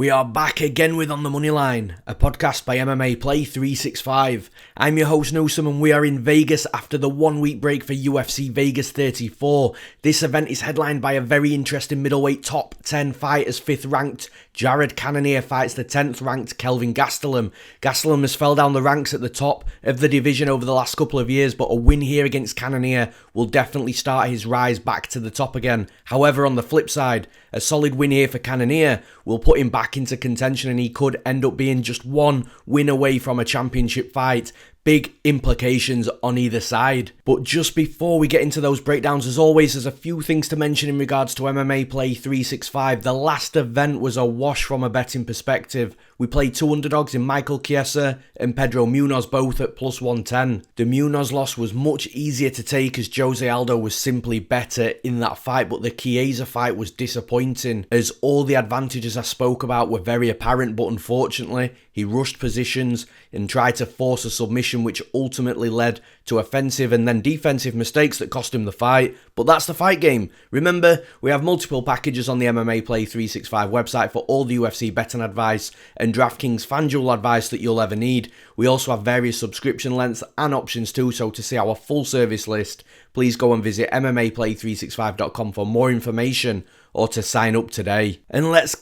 We are back again with On The Money Line, a podcast by MMA Play 365. I'm your host Newsome and we are in Vegas after the 1 week break for UFC Vegas 34. This event is headlined by a very interesting middleweight top 10 fighters. 5th ranked Jared Cannonier fights the 10th ranked Kelvin Gastelum. Gastelum has fell down the ranks at the top of the division over the last couple of years, but a win here against Cannonier will definitely start his rise back to the top again. However, on the flip side, a solid win here for Cannonier will put him back into contention and he could end up being just one win away from a championship fight. Big implications on either side. But just before we get into those breakdowns, as always, there's a few things to mention in regards to MMA Play 365. The last event was a wash from a betting perspective. We played two underdogs in Michael Chiesa and Pedro Munoz, both at plus 110. The Munoz loss was much easier to take as Jose Aldo was simply better in that fight, but the Chiesa fight was disappointing as all the advantages I spoke about were very apparent, but unfortunately he rushed positions and tried to force a submission, which ultimately led to offensive and then defensive mistakes that cost him the fight. But that's the fight game. Remember, we have multiple packages on the MMA Play 365 website for all the UFC betting advice and DraftKings FanDuel advice that you'll ever need. We also have various subscription lengths and options too, so to see our full service list, please go and visit MMAplay365.com for more information or to sign up today. And let's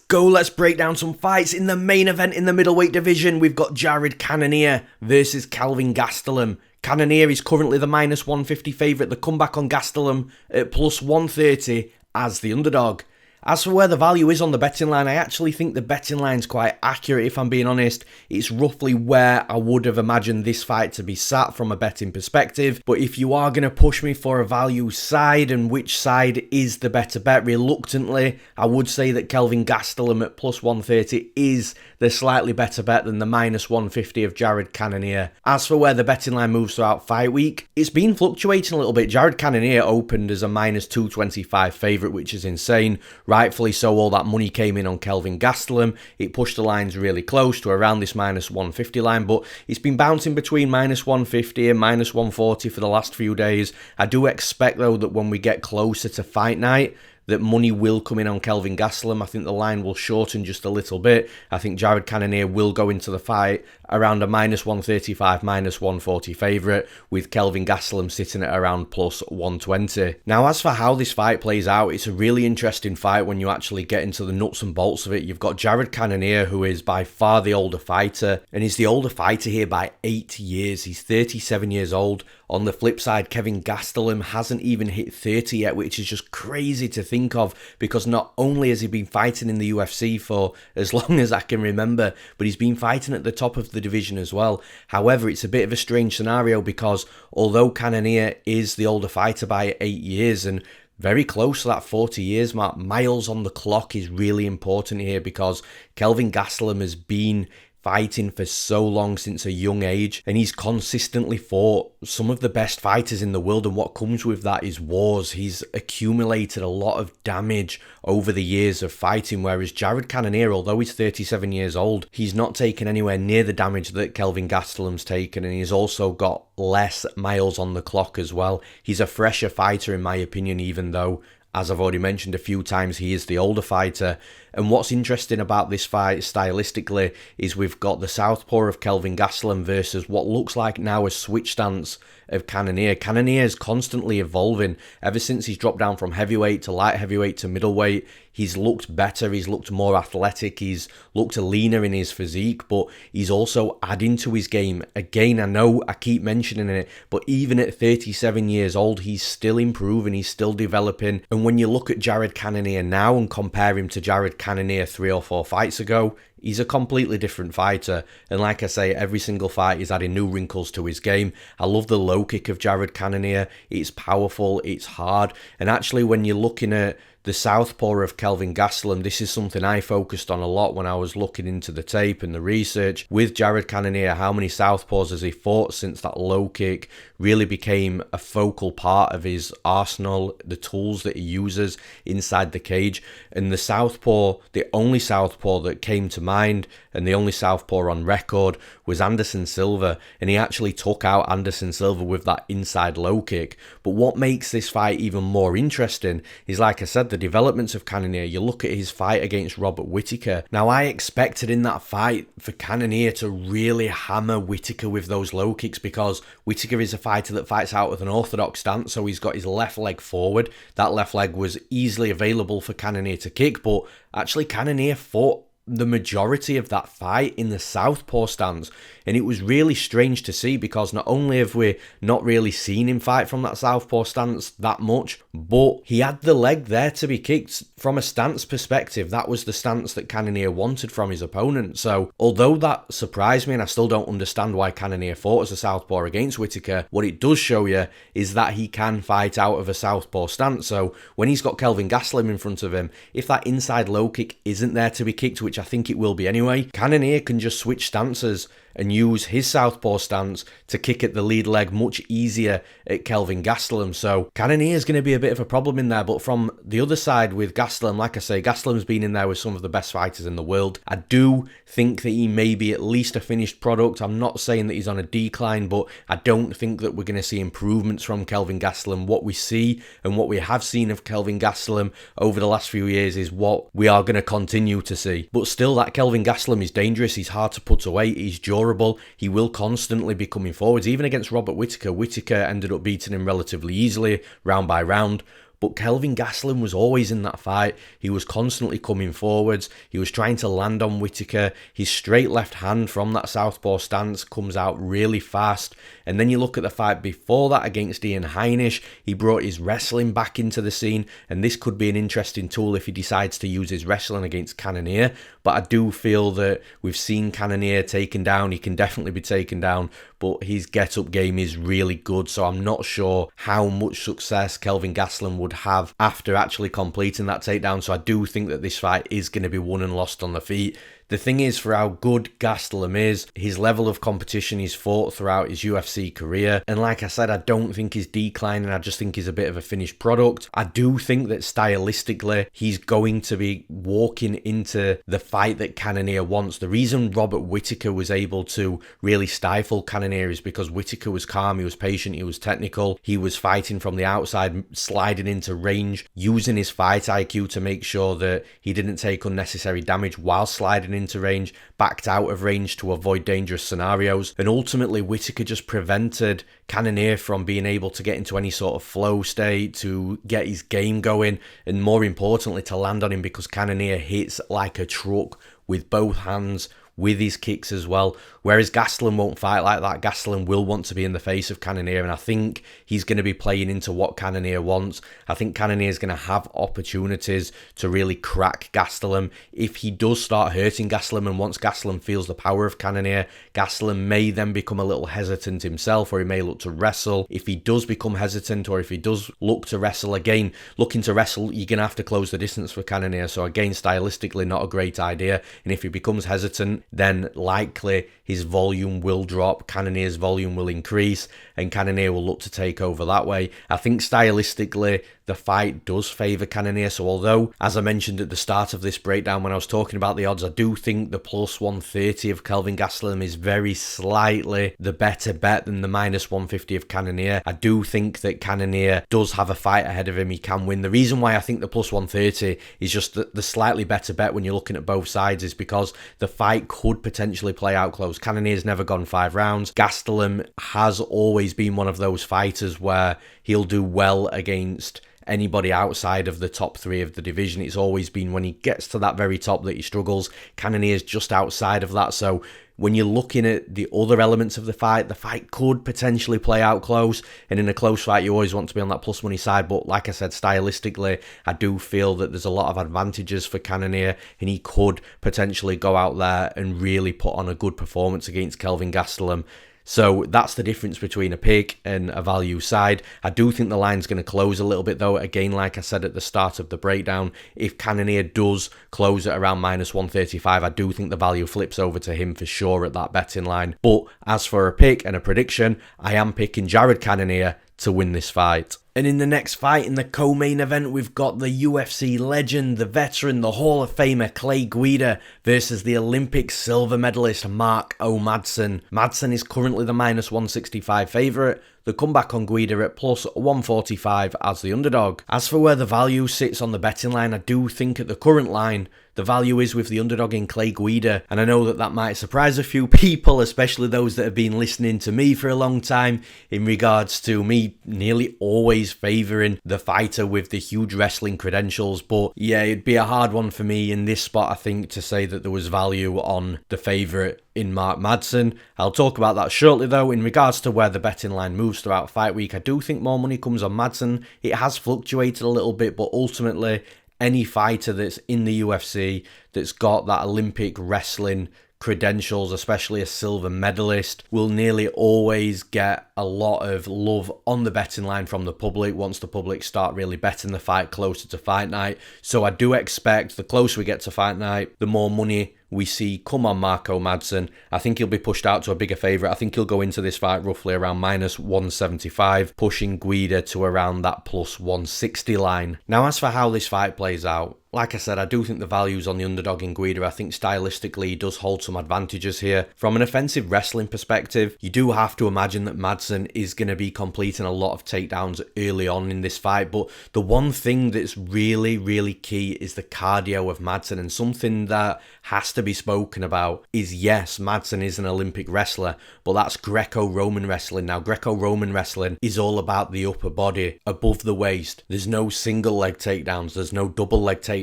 break down some fights. In the main event in the middleweight division, we've got Jared Cannonier versus Kelvin Gastelum. Cannonier is currently the minus 150 favourite. The comeback on Gastelum at plus 130 as the underdog. As for where the value is on the betting line, I actually think the betting line's quite accurate, if I'm being honest. It's roughly where I would have imagined this fight to be sat from a betting perspective. But if you are going to push me for a value side and which side is the better bet, reluctantly, I would say that Kelvin Gastelum at plus 130 is the slightly better bet than the minus 150 of Jared Cannonier. As for where the betting line moves throughout fight week, it's been fluctuating a little bit. Jared Cannonier opened as a minus 225 favourite, which is insane. Rightfully so, all that money came in on Kelvin Gastelum. It pushed the lines really close to around this minus 150 line, but it's been bouncing between minus 150 and minus 140 for the last few days. I do expect, though, that when we get closer to fight night, that money will come in on Kelvin Gastelum. I think the line will shorten just a little bit. I think Jared Cannonier will go into the fight around a minus 135, minus 140 favourite, with Kelvin Gastelum sitting at around plus 120. Now, as for how this fight plays out, it's a really interesting fight when you actually get into the nuts and bolts of it. You've got Jared Cannonier, who is by far the older fighter, and he's the older fighter here by 8 years. He's 37 years old. On the flip side, Kelvin Gastelum hasn't even hit 30 yet, which is just crazy to think of, because not only has he been fighting in the UFC for as long as I can remember, but he's been fighting at the top of the division as well. However, it's a bit of a strange scenario because although Cannonier is the older fighter by 8 years and very close to that 40 years mark, miles on the clock is really important here because Kelvin Gastelum has been fighting for so long since a young age, and he's consistently fought some of the best fighters in the world, and what comes with that is wars. He's accumulated a lot of damage over the years of fighting, whereas Jared Cannonier, although he's 37 years old, he's not taken anywhere near the damage that Kelvin Gastelum's taken, and he's also got less miles on the clock as well. He's a fresher fighter in my opinion, even though, as I've already mentioned a few times, he is the older fighter. And what's interesting about this fight stylistically is we've got the southpaw of Kelvin Gastelum versus what looks like now a switch stance of Cannonier. Cannonier is constantly evolving. Ever since he's dropped down from heavyweight to light heavyweight to middleweight, he's looked better, he's looked more athletic, he's looked leaner in his physique, but he's also adding to his game. Again, I know I keep mentioning it, but even at 37 years old, he's still improving, he's still developing. And when you look at Jared Cannonier now and compare him to Jared Cannonier 3 or 4 fights ago, he's a completely different fighter, and like I say, every single fight is adding new wrinkles to his game. I love the low kick of Jared Cannonier. It's powerful, it's hard, and actually when you're looking at the southpaw of Kelvin Gastelum, this is something I focused on a lot when I was looking into the tape and the research. With Jared Cannonier, how many southpaws has he fought since that low kick really became a focal part of his arsenal, the tools that he uses inside the cage. And the southpaw, the only southpaw that came to mind and the only southpaw on record was Anderson Silva, and he actually took out Anderson Silva with that inside low kick. But what makes this fight even more interesting is, like I said, the the developments of Cannonier, you look at his fight against Robert Whittaker. Now, I expected in that fight for Cannonier to really hammer Whittaker with those low kicks, because Whittaker is a fighter that fights out with an orthodox stance, so he's got his left leg forward. That left leg was easily available for Cannonier to kick, but actually Cannonier fought the majority of that fight in the southpaw stance, and it was really strange to see, because not only have we not really seen him fight from that southpaw stance that much, but he had the leg there to be kicked. From a stance perspective, that was the stance that Cannonier wanted from his opponent. So although that surprised me, and I still don't understand why Cannonier fought as a southpaw against Whittaker, what it does show you is that he can fight out of a southpaw stance. So when he's got Kelvin Gastelum in front of him, if that inside low kick isn't there to be kicked, which I think it will be anyway, Cannonier can just switch stances and use his southpaw stance to kick at the lead leg much easier at Kelvin Gastelum. So Cannonier is going to be a bit of a problem in there. But from the other side with Gastelum, like I say, Gastelum's been in there with some of the best fighters in the world. I do think that he may be at least a finished product. I'm not saying that he's on a decline, but I don't think that we're going to see improvements from Kelvin Gastelum. What we see and what we have seen of Kelvin Gastelum over the last few years is what we are going to continue to see. But still, that Kelvin Gastelum is dangerous. He's hard to put away. He's durable. He will constantly be coming forwards. Even against Robert Whittaker, Whittaker ended up beating him relatively easily, round by round. But Kelvin Gastelum was always in that fight. He was constantly coming forwards. He was trying to land on Whittaker. His straight left hand from that southpaw stance comes out really fast. And then you look at the fight before that against Ian Heinisch. He brought his wrestling back into the scene. And this could be an interesting tool if he decides to use his wrestling against Cannonier. But I do feel that we've seen Cannonier taken down. He can definitely be taken down, but his get-up game is really good. So I'm not sure how much success Kelvin Gastelum would have after actually completing that takedown. So I do think that this fight is going to be won and lost on the feet. The thing is, for how good Gastelum is, his level of competition he's fought throughout his UFC career, and like I said, I don't think he's declining. I just think he's a bit of a finished product. I do think that stylistically, he's going to be walking into the fight that Cannonier wants. The reason Robert Whittaker was able to really stifle Cannonier is because Whittaker was calm, he was patient, he was technical, he was fighting from the outside, sliding into range, using his fight IQ to make sure that he didn't take unnecessary damage while sliding into range, backed out of range to avoid dangerous scenarios. And ultimately, Whittaker just prevented Cannonier from being able to get into any sort of flow state, to get his game going, and more importantly, to land on him, because Cannonier hits like a truck with both hands, with his kicks as well. Whereas Gastelum won't fight like that. Gastelum will want to be in the face of Cannonier, and I think he's going to be playing into what Cannonier wants. I think Cannonier is going to have opportunities to really crack Gastelum. If he does start hurting Gastelum, and once Gastelum feels the power of Cannonier, Gastelum may then become a little hesitant himself, or he may look to wrestle. If he does become hesitant, or if he does look to wrestle again, looking to wrestle, you're going to have to close the distance for Cannonier. So again, stylistically, not a great idea. And if he becomes hesitant, then likely his volume will drop, Cannonier's volume will increase, and Cannonier will look to take over that way. I think stylistically, the fight does favour Cannonier. So although, as I mentioned at the start of this breakdown when I was talking about the odds, I do think the plus 130 of Kelvin Gastelum is very slightly the better bet than the minus 150 of Cannonier. I do think that Cannonier does have a fight ahead of him. He can win. The reason why I think the plus 130 is just the slightly better bet when you're looking at both sides is because the fight could potentially play out close. Cannonier's never gone 5 rounds. Gastelum has always been one of those fighters where he'll do well against anybody outside of the top 3 of the division. It's always been when he gets to that very top that he struggles. Cannonier's just outside of that. So when you're looking at the other elements of the fight could potentially play out close. And in a close fight, you always want to be on that plus money side. But like I said, stylistically, I do feel that there's a lot of advantages for Cannonier, and he could potentially go out there and really put on a good performance against Kelvin Gastelum. So that's the difference between a pick and a value side. I do think the line's going to close a little bit though. Again, like I said at the start of the breakdown, if Cannonier does close at around minus 135, I do think the value flips over to him for sure at that betting line. But as for a pick and a prediction, I am picking Jared Cannonier to win this fight. And in the next fight, in the co-main event, we've got the UFC legend, the veteran, the Hall of Famer Clay Guida versus the Olympic silver medalist Mark O. Madsen. Madsen is currently the minus 165 favourite. the comeback on Guida at plus 145 as the underdog. As for where the value sits on the betting line, I do think at the current line, the value is with the underdog in Clay Guida, and I know that that might surprise a few people, especially those that have been listening to me for a long time, in regards to me nearly always favouring the fighter with the huge wrestling credentials. But yeah, it'd be a hard one for me in this spot, I think, to say that there was value on the favourite in Mark Madsen. I'll talk about that shortly though. In regards to where the betting line moves throughout fight week, I do think more money comes on Madsen. It has fluctuated a little bit, but ultimately any fighter that's in the UFC that's got that Olympic wrestling credentials, especially a silver medalist, will nearly always get a lot of love on the betting line from the public once the public start really betting the fight closer to fight night. So I do expect the closer we get to fight night, the more money we see come on Marco Madsen. I think he'll be pushed out to a bigger favourite. I think he'll go into this fight roughly around minus 175, pushing Guida to around that plus 160 line. Now, as for how this fight plays out, like I said, I do think the value's on the underdog in Guida. I think stylistically he does hold some advantages here. From an offensive wrestling perspective, you do have to imagine that Madsen is going to be completing a lot of takedowns early on in this fight. But the one thing that's really, really key is the cardio of Madsen, and something that has to be spoken about is, yes, Madsen is an Olympic wrestler, but that's Greco-Roman wrestling. Now, Greco-Roman wrestling is all about the upper body above the waist. There's no single leg takedowns. There's no double leg takedowns.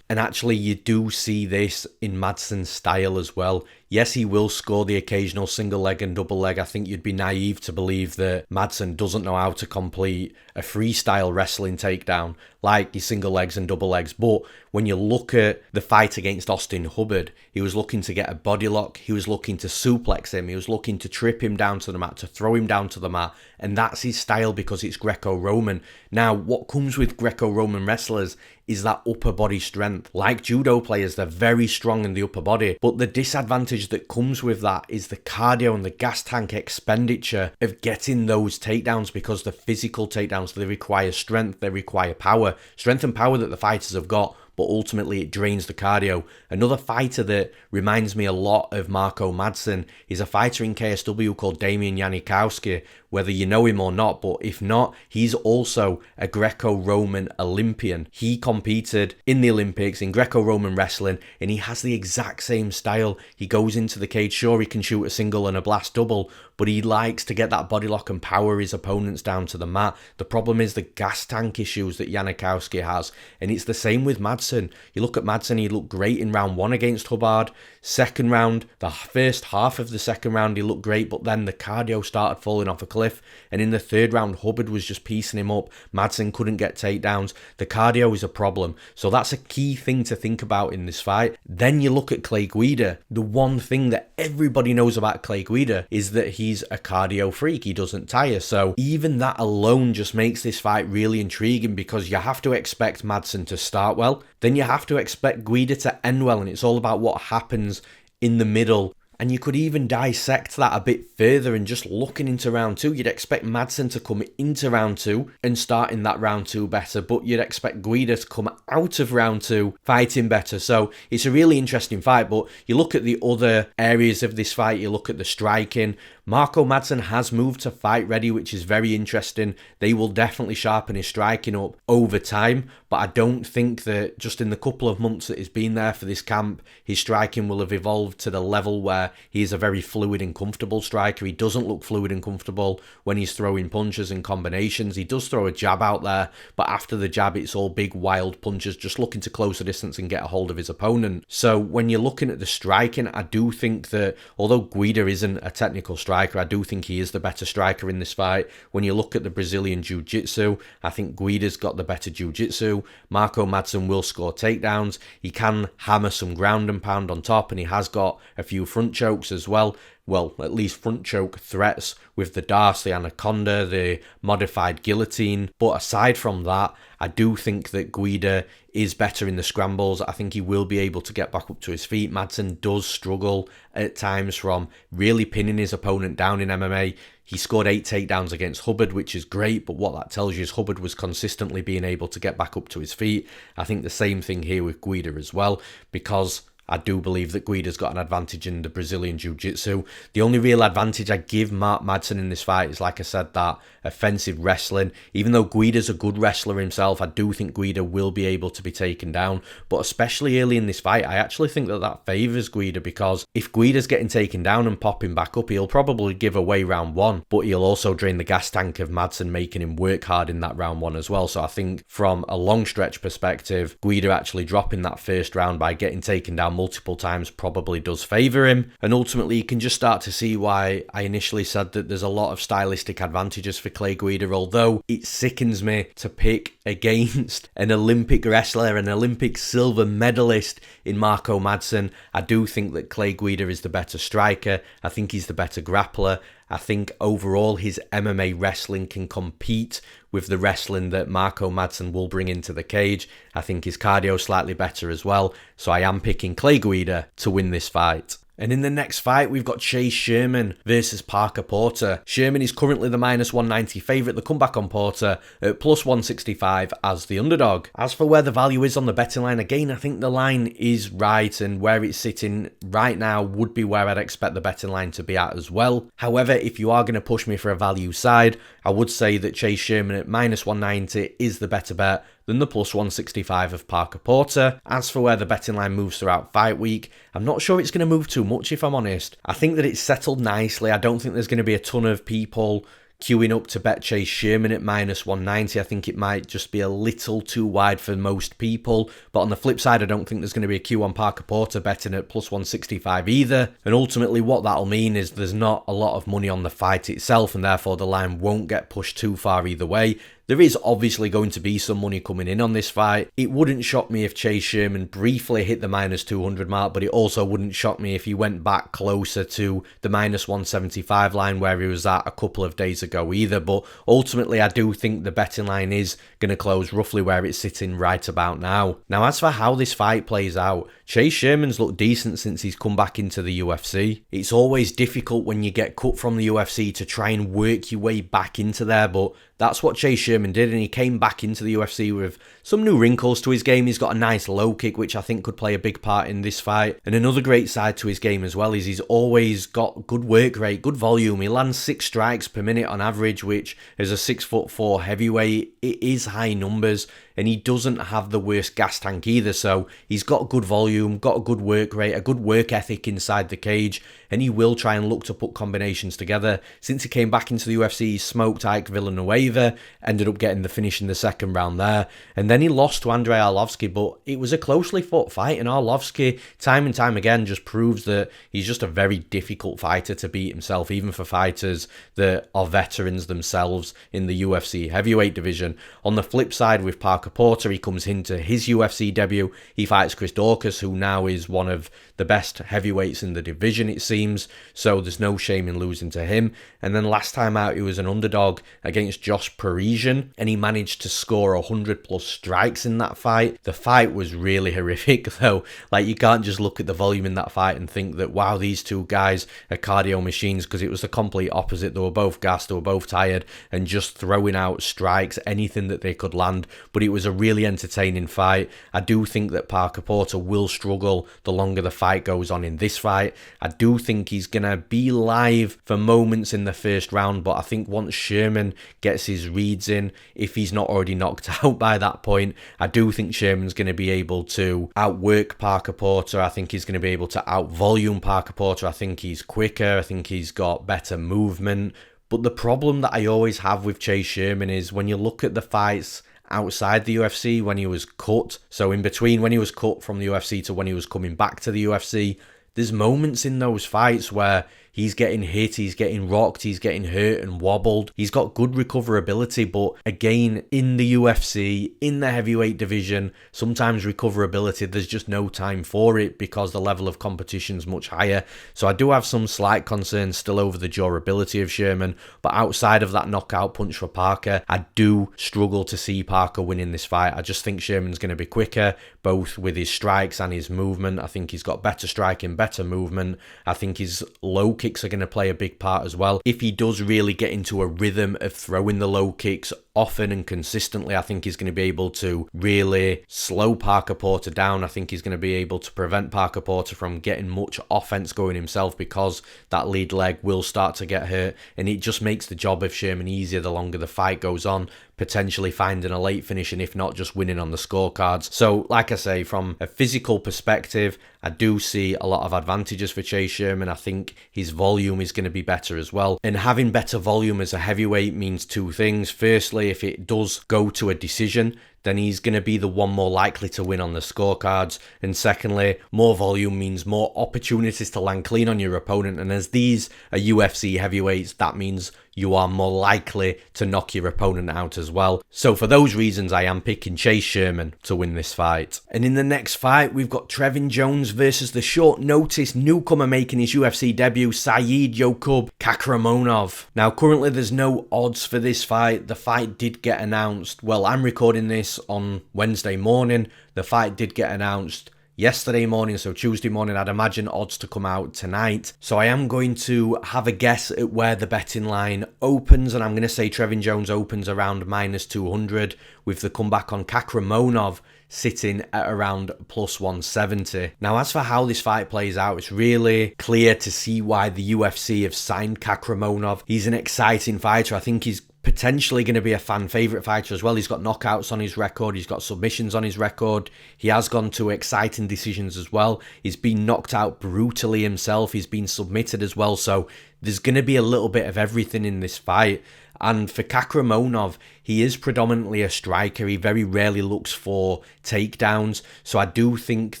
And actually, you do see this in Madsen's style as well. Yes, he will score the occasional single leg and double leg. I think you'd be naive to believe that Madsen doesn't know how to complete a freestyle wrestling takedown like his single legs and double legs. But when you look at the fight against Austin Hubbard, he was looking to get a body lock. He was looking to suplex him. He was looking to trip him down to the mat, to throw him down to the mat. And that's his style because it's Greco-Roman. Now, what comes with Greco-Roman wrestlers is that upper body strength. Like judo players, they're very strong in the upper body. But the disadvantage that comes with that is the cardio and the gas tank expenditure of getting those takedowns, because the physical takedowns, they require strength, they require power. Strength and power that the fighters have got, but ultimately it drains the cardio. Another fighter that reminds me a lot of Marco Madsen is a fighter in KSW called Damian Janikowski, whether you know him or not, but if not, he's also a Greco-Roman Olympian. He competed in the Olympics in Greco-Roman wrestling, and he has the exact same style. He goes into the cage, sure, he can shoot a single and a blast double, but he likes to get that body lock and power his opponents down to the mat. The problem is the gas tank issues that Janikowski has, and it's the same with Madsen. You look at Madsen, he looked great in round 1 against Hubbard. Second round, the first half of the second round, he looked great, but then the cardio started falling off a cliff, and in the third round, Hubbard was just piecing him up. Madsen couldn't get takedowns. The cardio is a problem, so that's a key thing to think about in this fight. Then you look at Clay Guida. The one thing that everybody knows about Clay Guida is that he's a cardio freak. He doesn't tire, so even that alone just makes this fight really intriguing, because you have to expect Madsen to start well, then you have to expect Guida to end well, and it's all about what happens in the middle. And you could even dissect that a bit further, and just looking into round 2, you'd expect Madsen to come into round 2 and start in that round 2 better, but you'd expect Guida to come out of round 2 fighting better. So it's a really interesting fight, but you look at the other areas of this fight, you look at the striking. Marco Madsen has moved to fight ready, which is very interesting. They will definitely sharpen his striking up over time, but I don't think that just in the couple of months that he's been there for this camp, his striking will have evolved to the level where he is a very fluid and comfortable striker. He doesn't look fluid and comfortable when he's throwing punches and combinations. He does throw a jab out there, but after the jab, it's all big, wild punches, just looking to close the distance and get a hold of his opponent. So when you're looking at the striking, I do think that although Guida isn't a technical striker, I do think he is the better striker in this fight. When you look at the Brazilian Jiu-Jitsu, I think Guida's got the better Jiu-Jitsu. Marco Madsen will score takedowns. He can hammer some ground and pound on top, and he has got a few front chokes as well. Well, at least front choke threats with the Darce, the Anaconda, the modified guillotine. But aside from that, I do think that Guida is better in the scrambles. I think he will be able to get back up to his feet. Madsen does struggle at times from really pinning his opponent down in MMA. He scored 8 takedowns against Hubbard, which is great, but what that tells you is Hubbard was consistently being able to get back up to his feet. I think the same thing here with Guida as well, because I do believe that Guida's got an advantage in the Brazilian Jiu-Jitsu. The only real advantage I give Mark Madsen in this fight is, like I said, that offensive wrestling. Even though Guida's a good wrestler himself, I do think Guida will be able to be taken down. But especially early in this fight, I actually think that favours Guida, because if Guida's getting taken down and popping back up, he'll probably give away round one, but he'll also drain the gas tank of Madsen, making him work hard in that round one as well. So I think from a long stretch perspective, Guida actually dropping that first round by getting taken down multiple times probably does favour him. And ultimately, you can just start to see why I initially said that there's a lot of stylistic advantages for Clay Guida, although it sickens me to pick against an Olympic wrestler, an Olympic silver medalist in Marco Madsen. I do think that Clay Guida is the better striker. I think he's the better grappler. I think overall his MMA wrestling can compete with the wrestling that Marco Madsen will bring into the cage. I think his cardio is slightly better as well, so I am picking Clay Guida to win this fight. And in the next fight, we've got Sherman versus Parker Porter. Sherman is currently the -190 favourite. The comeback on Porter at +165 as the underdog. As for where the value is on the betting line, again, I think the line is right, and where it's sitting right now would be where I'd expect the betting line to be at as well. However, if you are going to push me for a value side, I would say that Sherman at -190 is the better bet than the +165 of Parker Porter. As for where the betting line moves throughout fight week, I'm not sure it's going to move too much, if I'm honest. I think that it's settled nicely. I don't think there's going to be a ton of people queuing up to bet Sherman at -190. I think it might just be a little too wide for most people. But on the flip side, I don't think there's going to be a queue on Parker Porter betting at +165 either. And ultimately what that'll mean is there's not a lot of money on the fight itself, and therefore the line won't get pushed too far either way. There is obviously going to be some money coming in on this fight. It wouldn't shock me if Sherman briefly hit the -200 mark, but it also wouldn't shock me if he went back closer to the -175 line where he was at a couple of days ago either. But ultimately, I do think the betting line is going to close roughly where it's sitting right about now. Now, as for how this fight plays out, Sherman's looked decent since he's come back into the UFC. It's always difficult when you get cut from the UFC to try and work your way back into there, but that's what Sherman did, and he came back into the UFC with some new wrinkles to his game. He's got a nice low kick, which I think could play a big part in this fight. And another great side to his game as well is he's always got good work rate, good volume. He lands 6 strikes per minute on average, which as a 6'4" heavyweight, it is high numbers. And he doesn't have the worst gas tank either, so he's got good volume, got a good work rate, a good work ethic inside the cage, and he will try and look to put combinations together. Since he came back into the UFC, he smoked Ike Villanueva, ended up getting the finish in the second round there, and then he lost to Andrei Arlovski, but it was a closely fought fight, and Arlovski, time and time again, just proves that he's just a very difficult fighter to beat himself, even for fighters that are veterans themselves in the UFC heavyweight division. On the flip side, with Parker Porter, he comes into his UFC debut. He fights Chris Daukaus, who now is one of the best heavyweights in the division, it seems. So there's no shame in losing to him. And then last time out, he was an underdog against Josh Parisian, and he managed to score 100+ strikes in that fight. The fight was really horrific, though. Like, you can't just look at the volume in that fight and think that, wow, these two guys are cardio machines, because it was the complete opposite. They were both gassed, they were both tired, and just throwing out strikes, anything that they could land. But it was a really entertaining fight. I do think that Parker Porter will struggle the longer the fight goes on in this fight. I do think he's going to be live for moments in the first round, but I think once Sherman gets his reads in, if he's not already knocked out by that point, I do think Sherman's going to be able to outwork Parker Porter. I think he's going to be able to outvolume Parker Porter. I think he's quicker. I think he's got better movement. But the problem that I always have with Sherman is when you look at the fights outside the UFC, when he was cut, so in between when he was cut from the UFC to when he was coming back to the UFC, there's moments in those fights where he's getting hit, he's getting rocked, he's getting hurt and wobbled. He's got good recoverability, but again, in the UFC, in the heavyweight division, sometimes recoverability, there's just no time for it because the level of competition is much higher. So I do have some slight concerns still over the durability of Sherman, but outside of that knockout punch for Parker, I do struggle to see Parker winning this fight. I just think Sherman's going to be quicker, both with his strikes and his movement. I think he's got better striking, better movement. I think his low kicks are going to play a big part as well. If he does really get into a rhythm of throwing the low kicks often and consistently, I think he's going to be able to really slow Parker Porter down. I think he's going to be able to prevent Parker Porter from getting much offense going himself, because that lead leg will start to get hurt, and it just makes the job of Sherman easier the longer the fight goes on, potentially finding a late finish, and if not, just winning on the scorecards. So like I say, from a physical perspective, I do see a lot of advantages for Chase Sherman. I think his volume is going to be better as well, and having better volume as a heavyweight means two things. Firstly, if it does go to a decision, then he's going to be the one more likely to win on the scorecards. And secondly, more volume means more opportunities to land clean on your opponent. And as these are UFC heavyweights, that means you are more likely to knock your opponent out as well. So for those reasons, I am picking Chase Sherman to win this fight. And in the next fight, we've got Trevin Jones versus the short notice newcomer making his UFC debut, Saidyokub Kakhramonov. Now, currently there's no odds for this fight. The fight did get announced. Well, I'm recording this on Wednesday morning. The fight did get announced yesterday morning, so Tuesday morning. I'd imagine odds to come out tonight. So I am going to have a guess at where the betting line opens, and I'm going to say Trevin Jones opens around -200, with the comeback on Kakhramonov sitting at around +170. Now, as for how this fight plays out, it's really clear to see why the UFC have signed Kakhramonov. He's an exciting fighter. I think he's potentially going to be a fan favourite fighter as well. He's got knockouts on his record. He's got submissions on his record. He has gone to exciting decisions as well. He's been knocked out brutally himself. He's been submitted as well. So there's going to be a little bit of everything in this fight. And for Kakhramonov, he is predominantly a striker. He very rarely looks for takedowns. So I do think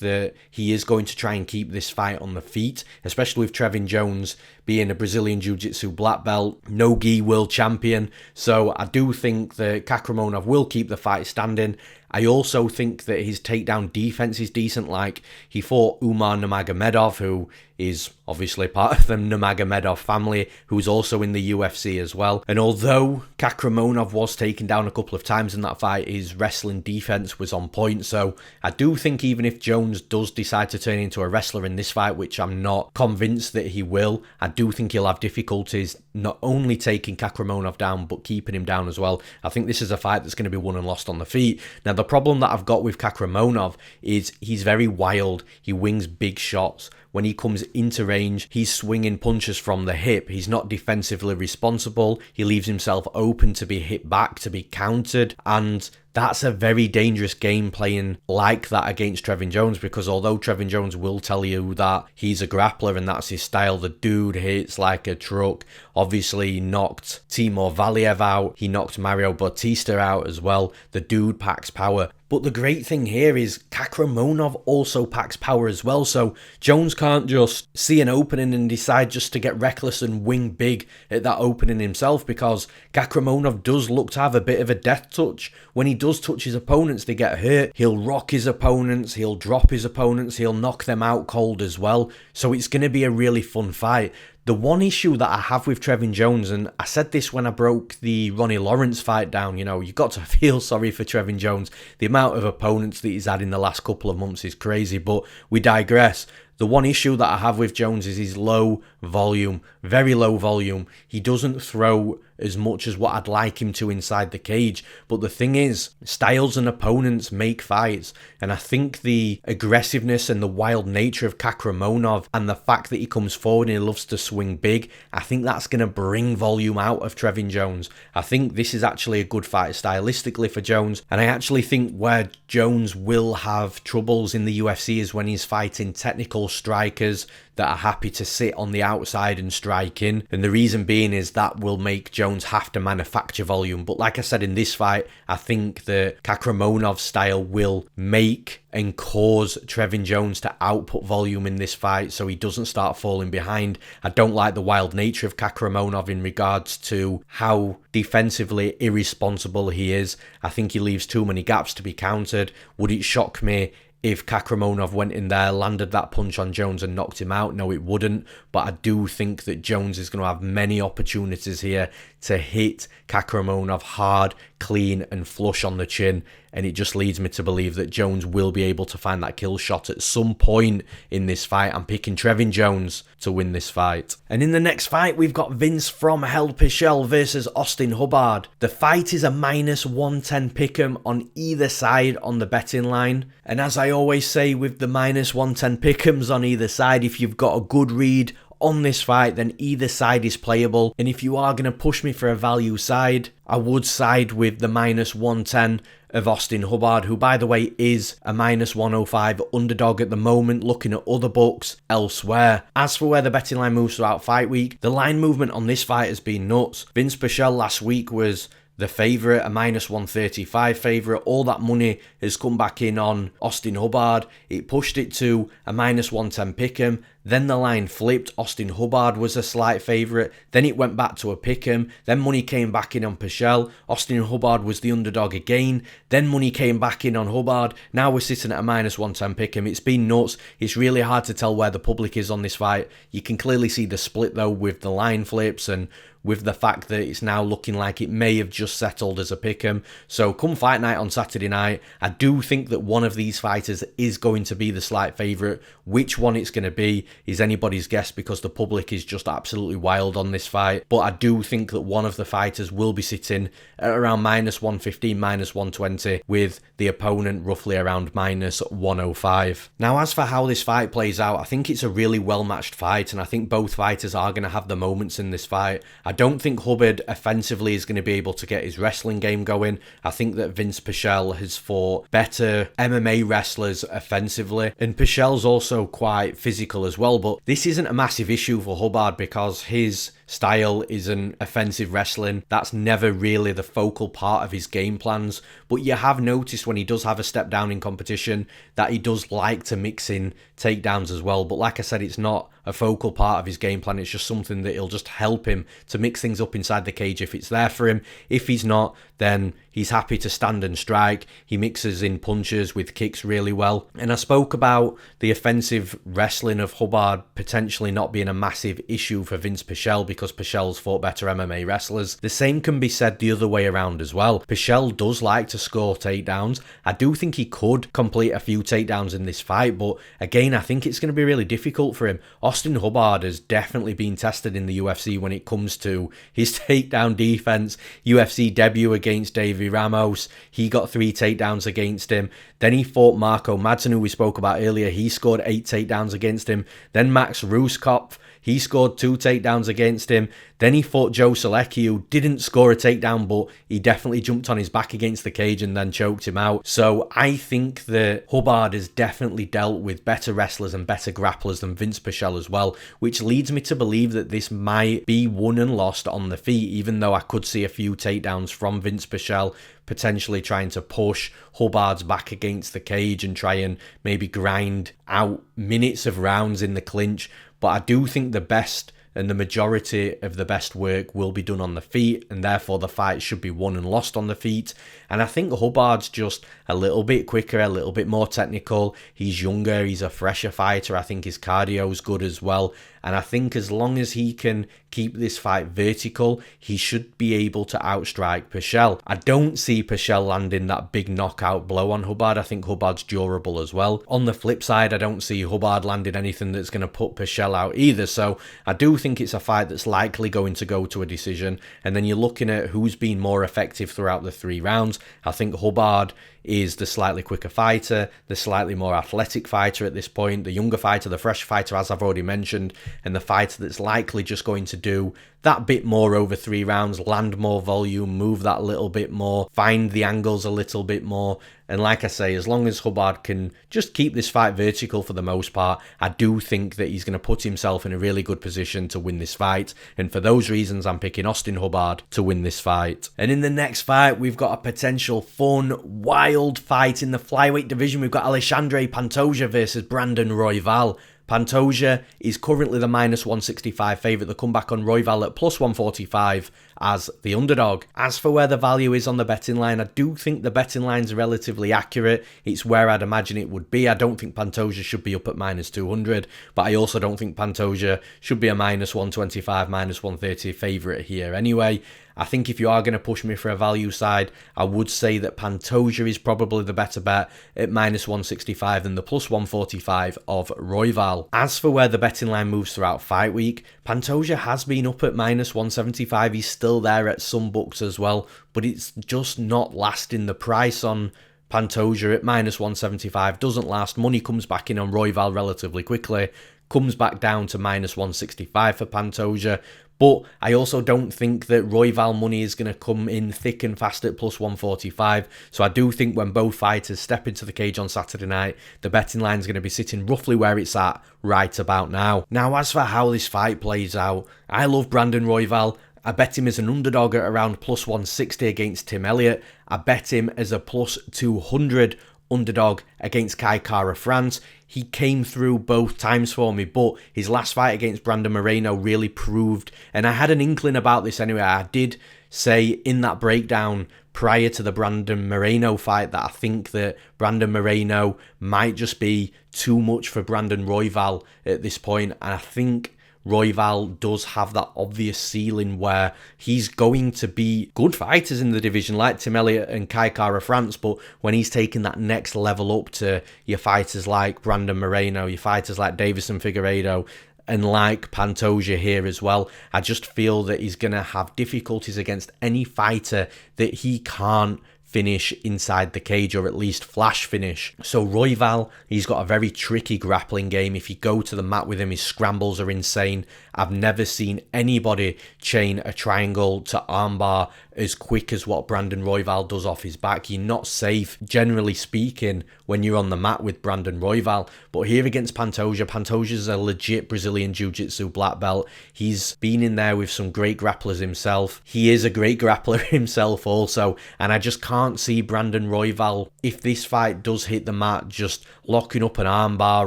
that he is going to try and keep this fight on the feet, especially with Trevin Jones being a Brazilian Jiu-Jitsu black belt, no-gi world champion. So I do think that Kakhramonov will keep the fight standing. I also think that his takedown defense is decent. Like, he fought Umar Nurmagomedov, who is obviously part of the Nurmagomedov family, who's also in the UFC as well. And although Kakhramonov was taken down a couple of times in that fight, his wrestling defense was on point. So I do think even if Jones does decide to turn into a wrestler in this fight, which I'm not convinced that he will, I do think he'll have difficulties not only taking Kakhramonov down, but keeping him down as well. I think this is a fight that's going to be won and lost on the feet. Now, the problem that I've got with Kakhramonov is he's very wild. He wings big shots. When he comes into range, he's swinging punches from the hip. He's not defensively responsible. He leaves himself open to be hit back, to be countered. And that's a very dangerous game playing like that against Trevin Jones, because although Trevin Jones will tell you that he's a grappler and that's his style, the dude hits like a truck. Obviously, he knocked Timur Valiev out. He knocked Mario Bautista out as well. The dude packs power. But the great thing here is Kakhramonov also packs power as well. So Jones can't just see an opening and decide just to get reckless and wing big at that opening himself, because Kakhramonov does look to have a bit of a death touch. When he does touch his opponents, they get hurt. He'll rock his opponents. He'll drop his opponents. He'll knock them out cold as well. So it's going to be a really fun fight. The one issue that I have with Trevin Jones, and I said this when I broke the Ronnie Lawrence fight down, you got to feel sorry for Trevin Jones. The amount of opponents that he's had in the last couple of months is crazy, but we digress. The one issue that I have with Jones is his low volume, very low volume. He doesn't throw as much as what I'd like him to inside the cage. But the thing is, styles and opponents make fights. And I think the aggressiveness and the wild nature of Kakhramonov and the fact that he comes forward and he loves to swing big, I think that's going to bring volume out of Trevin Jones. I think this is actually a good fight stylistically for Jones. And I actually think where Jones will have troubles in the UFC is when he's fighting technical strikers that are happy to sit on the outside and strike in. And the reason being is that will make Jones have to manufacture volume. But like I said, in this fight, I think the Kakhramonov style will make and cause Trevin Jones to output volume in this fight so he doesn't start falling behind. I don't like the wild nature of Kakhramonov in regards to how defensively irresponsible he is. I think he leaves too many gaps to be countered. Would it shock me if Kakhramonov went in there, landed that punch on Jones and knocked him out? No, it wouldn't. But I do think that Jones is going to have many opportunities here to hit Kakhramonov hard, clean and flush on the chin. and it just leads me to believe that Jones will be able to find that kill shot at some point in this fight. I'm picking Trevin Jones to win this fight. And in the next fight, we've got Vinc from Hell Pichel versus Austin Hubbard. The fight is a -110 pick'em on either side on the betting line. And as I always say with the -110 pick'ems on either side, if you've got a good read on this fight, then either side is playable. And if you are going to push me for a value side, I would side with the -110 of Austin Hubbard, who by the way is a -105 underdog at the moment, looking at other books elsewhere. As for where the betting line moves throughout fight week, the line movement on this fight has been nuts. Vinc Pichel last week was the favourite, a -135 favourite. All that money has come back in on Austin Hubbard. It pushed it to a -110 pick'em. Then the line flipped. Austin Hubbard was a slight favourite. Then it went back to a pick'em. Then money came back in on Pichel. Austin Hubbard was the underdog again. Then money came back in on Hubbard. Now we're sitting at a -110 pick'em. It's been nuts. It's really hard to tell where the public is on this fight. You can clearly see the split though with the line flips and with the fact that it's now looking like it may have just settled as a pick'em. So come fight night on Saturday night, I do think that one of these fighters is going to be the slight favourite. Which one it's going to be is anybody's guess because the public is just absolutely wild on this fight. But I do think that one of the fighters will be sitting at around -115, -120, with the opponent roughly around -105. Now as for how this fight plays out, I think it's a really well matched fight, and I think both fighters are going to have the moments in this fight. I don't think Hubbard offensively is going to be able to get his wrestling game going. I think that Vinc Pichel has fought better MMA wrestlers offensively, and Pichel's also quite physical as well, but this isn't a massive issue for Hubbard because his style isn't offensive wrestling. That's never really the focal part of his game plans, but you have noticed when he does have a step down in competition that he does like to mix in takedowns as well. But like I said, it's not a focal part of his game plan. It's just something that will just help him to mix things up inside the cage if it's there for him. If he's not, then he's happy to stand and strike. He mixes in punches with kicks really well. And I spoke about the offensive wrestling of Hubbard potentially not being a massive issue for Vinc Pichel because Pichel's fought better MMA wrestlers. The same can be said the other way around as well. Pichel does like to score takedowns. I do think he could complete a few takedowns in this fight, but again, I think it's going to be really difficult for him. Austin Hubbard has definitely been tested in the UFC when it comes to his takedown defense. UFC debut against Davy Ramos, he got 3 takedowns against him. Then he fought Marco Madsen, who we spoke about earlier. He scored 8 takedowns against him. Then Max Ruskopf, he scored 2 takedowns against him. Then he fought Joe Solecki, who didn't score a takedown, but he definitely jumped on his back against the cage and then choked him out. So I think that Hubbard has definitely dealt with better wrestlers and better grapplers than Vinc Pichel as well, which leads me to believe that this might be won and lost on the feet, even though I could see a few takedowns from Vinc Pichel potentially trying to push Hubbard's back against the cage and try and maybe grind out minutes of rounds in the clinch. But I do think the best and the majority of the best work will be done on the feet, and therefore the fight should be won and lost on the feet. And I think Hubbard's just a little bit quicker, a little bit more technical. He's younger, he's a fresher fighter. I think his cardio's good as well. And I think as long as he can keep this fight vertical, he should be able to outstrike Pichel. I don't see Pichel landing that big knockout blow on Hubbard. I think Hubbard's durable as well. On the flip side, I don't see Hubbard landing anything that's going to put Pichel out either. So I do think it's a fight that's likely going to go to a decision. And then you're looking at who's been more effective throughout the 3 rounds. I think Hubbard is the slightly quicker fighter, the slightly more athletic fighter at this point, the younger fighter, the fresh fighter, as I've already mentioned, and the fighter that's likely just going to do that bit more over 3 rounds, land more volume, move that little bit more, find the angles a little bit more. And like I say, as long as Hubbard can just keep this fight vertical for the most part, I do think that he's going to put himself in a really good position to win this fight. And for those reasons, I'm picking Austin Hubbard to win this fight. And in the next fight, we've got a potential fun, wild fight in the flyweight division. We've got Alexandre Pantoja versus Brandon Royval. Pantoja is currently the -165 favourite. The comeback on Royval at +145. as the underdog. As for where the value is on the betting line, I do think the betting line's relatively accurate. It's where I'd imagine it would be. I don't think Pantoja should be up at -200, but I also don't think Pantoja should be a -125, -130 favourite here anyway. I think if you are going to push me for a value side, I would say that Pantoja is probably the better bet at -165 than the +145 of Royval. As for where the betting line moves throughout fight week, Pantoja has been up at -175. He's still there at some books as well, but it's just not lasting. The price on Pantoja at -175 doesn't last. Money comes back in on Royval relatively quickly, comes back down to -165 for Pantoja. But I also don't think that Royval money is going to come in thick and fast at +145. So I do think when both fighters step into the cage on Saturday night, the betting line is going to be sitting roughly where it's at right about now. Now, as for how this fight plays out, I love Brandon Royval. I bet him as an underdog at around +160 against Tim Elliott. I bet him as a +200 underdog against Kakhramonov. He came through both times for me, but his last fight against Brandon Moreno really proved, and I had an inkling about this anyway. I did say in that breakdown prior to the Brandon Moreno fight that I think that Brandon Moreno might just be too much for Brandon Royval at this point, and I think Royval does have that obvious ceiling where he's going to be good fighters in the division like Tim Elliott and Kakhramonov, but when he's taking that next level up to your fighters like Brandon Moreno, your fighters like Davison Figueiredo, and like Pantoja here as well, I just feel that he's going to have difficulties against any fighter that he can't finish inside the cage, or at least flash finish. So Royval, he's got a very tricky grappling game. If you go to the mat with him, his scrambles are insane. I've never seen anybody chain a triangle to armbar as quick as what Brandon Royval does off his back. You're not safe, generally speaking, when you're on the mat with Brandon Royval. But here against Pantoja, Pantoja's a legit Brazilian Jiu-Jitsu black belt. He's been in there with some great grapplers himself. He is a great grappler himself also, and I just can't see Brandon Royval, if this fight does hit the mat, just locking up an armbar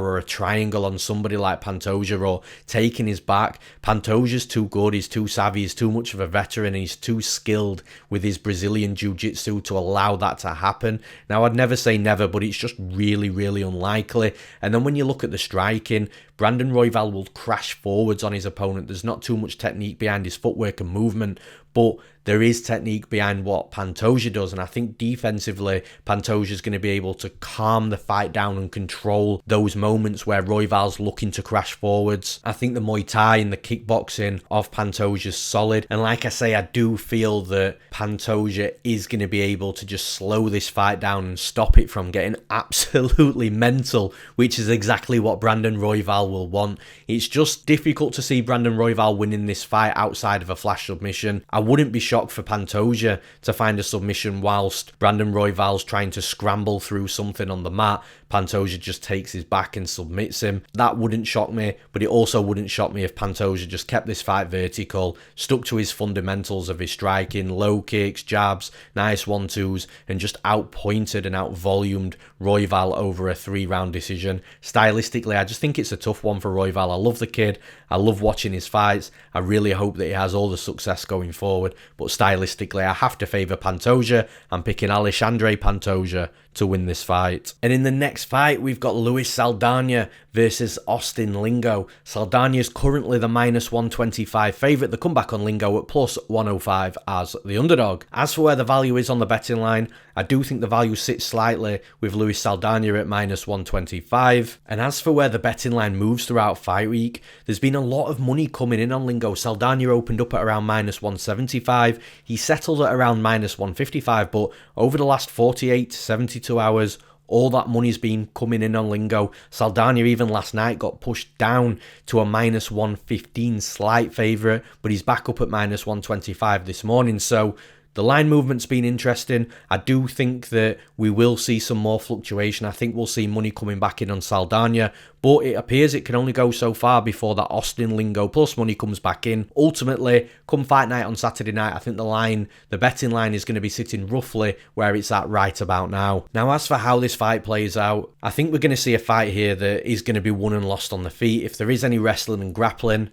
or a triangle on somebody like Pantoja or taking his back. Pantoja's too good, he's too savvy, he's too much of a veteran, he's too skilled with his Brazilian Jiu-Jitsu to allow that to happen. Now, I'd never say never, but it's just really, really unlikely. And then when you look at the striking, Brandon Royval will crash forwards on his opponent. There's not too much technique behind his footwork and movement, but there is technique behind what Pantoja does, and I think defensively, Pantoja's going to be able to calm the fight down and control those moments where Royval's looking to crash forwards. I think the Muay Thai and the kickboxing of Pantoja's solid, and like I say, I do feel that Pantoja is going to be able to just slow this fight down and stop it from getting absolutely mental, which is exactly what Brandon Royval will want. It's just difficult to see Brandon Royval winning this fight outside of a flash submission. I wouldn't be shocked for Pantoja to find a submission whilst Brandon Royval's trying to scramble through something on the mat. Pantoja just takes his back and submits him. That wouldn't shock me, but it also wouldn't shock me if Pantoja just kept this fight vertical, stuck to his fundamentals of his striking, low kicks, jabs, nice 1-2s, and just outpointed and outvolumed Royval over a 3-round decision. Stylistically, I just think it's a tough one for Royval. I love the kid. I love watching his fights. I really hope that he has all the success going forward, but stylistically, I have to favour Pantoja. I'm picking Alexandre Pantoja to win this fight. And in the next fight, we've got Luis Saldana versus Austin Lingo. Saldana is currently the -125 favourite. The comeback on Lingo at +105 as the underdog. As for where the value is on the betting line, I do think the value sits slightly with Luis Saldana at -125. And as for where the betting line moves throughout fight week, there's been a lot of money coming in on Lingo. Saldana opened up at around -175. He settled at around -155, but over the last 48 to 72 hours, all that money's been coming in on Lingo. Saldana even last night got pushed down to a -115 slight favourite, but he's back up at -125 this morning. So the line movement's been interesting. I do think that we will see some more fluctuation. I think we'll see money coming back in on Saldana, but it appears it can only go so far before that Austin Lingo plus money comes back in. Ultimately, come fight night on Saturday night, I think the betting line is going to be sitting roughly where it's at right about now. Now, as for how this fight plays out, I think we're going to see a fight here that is going to be won and lost on the feet. If there is any wrestling and grappling,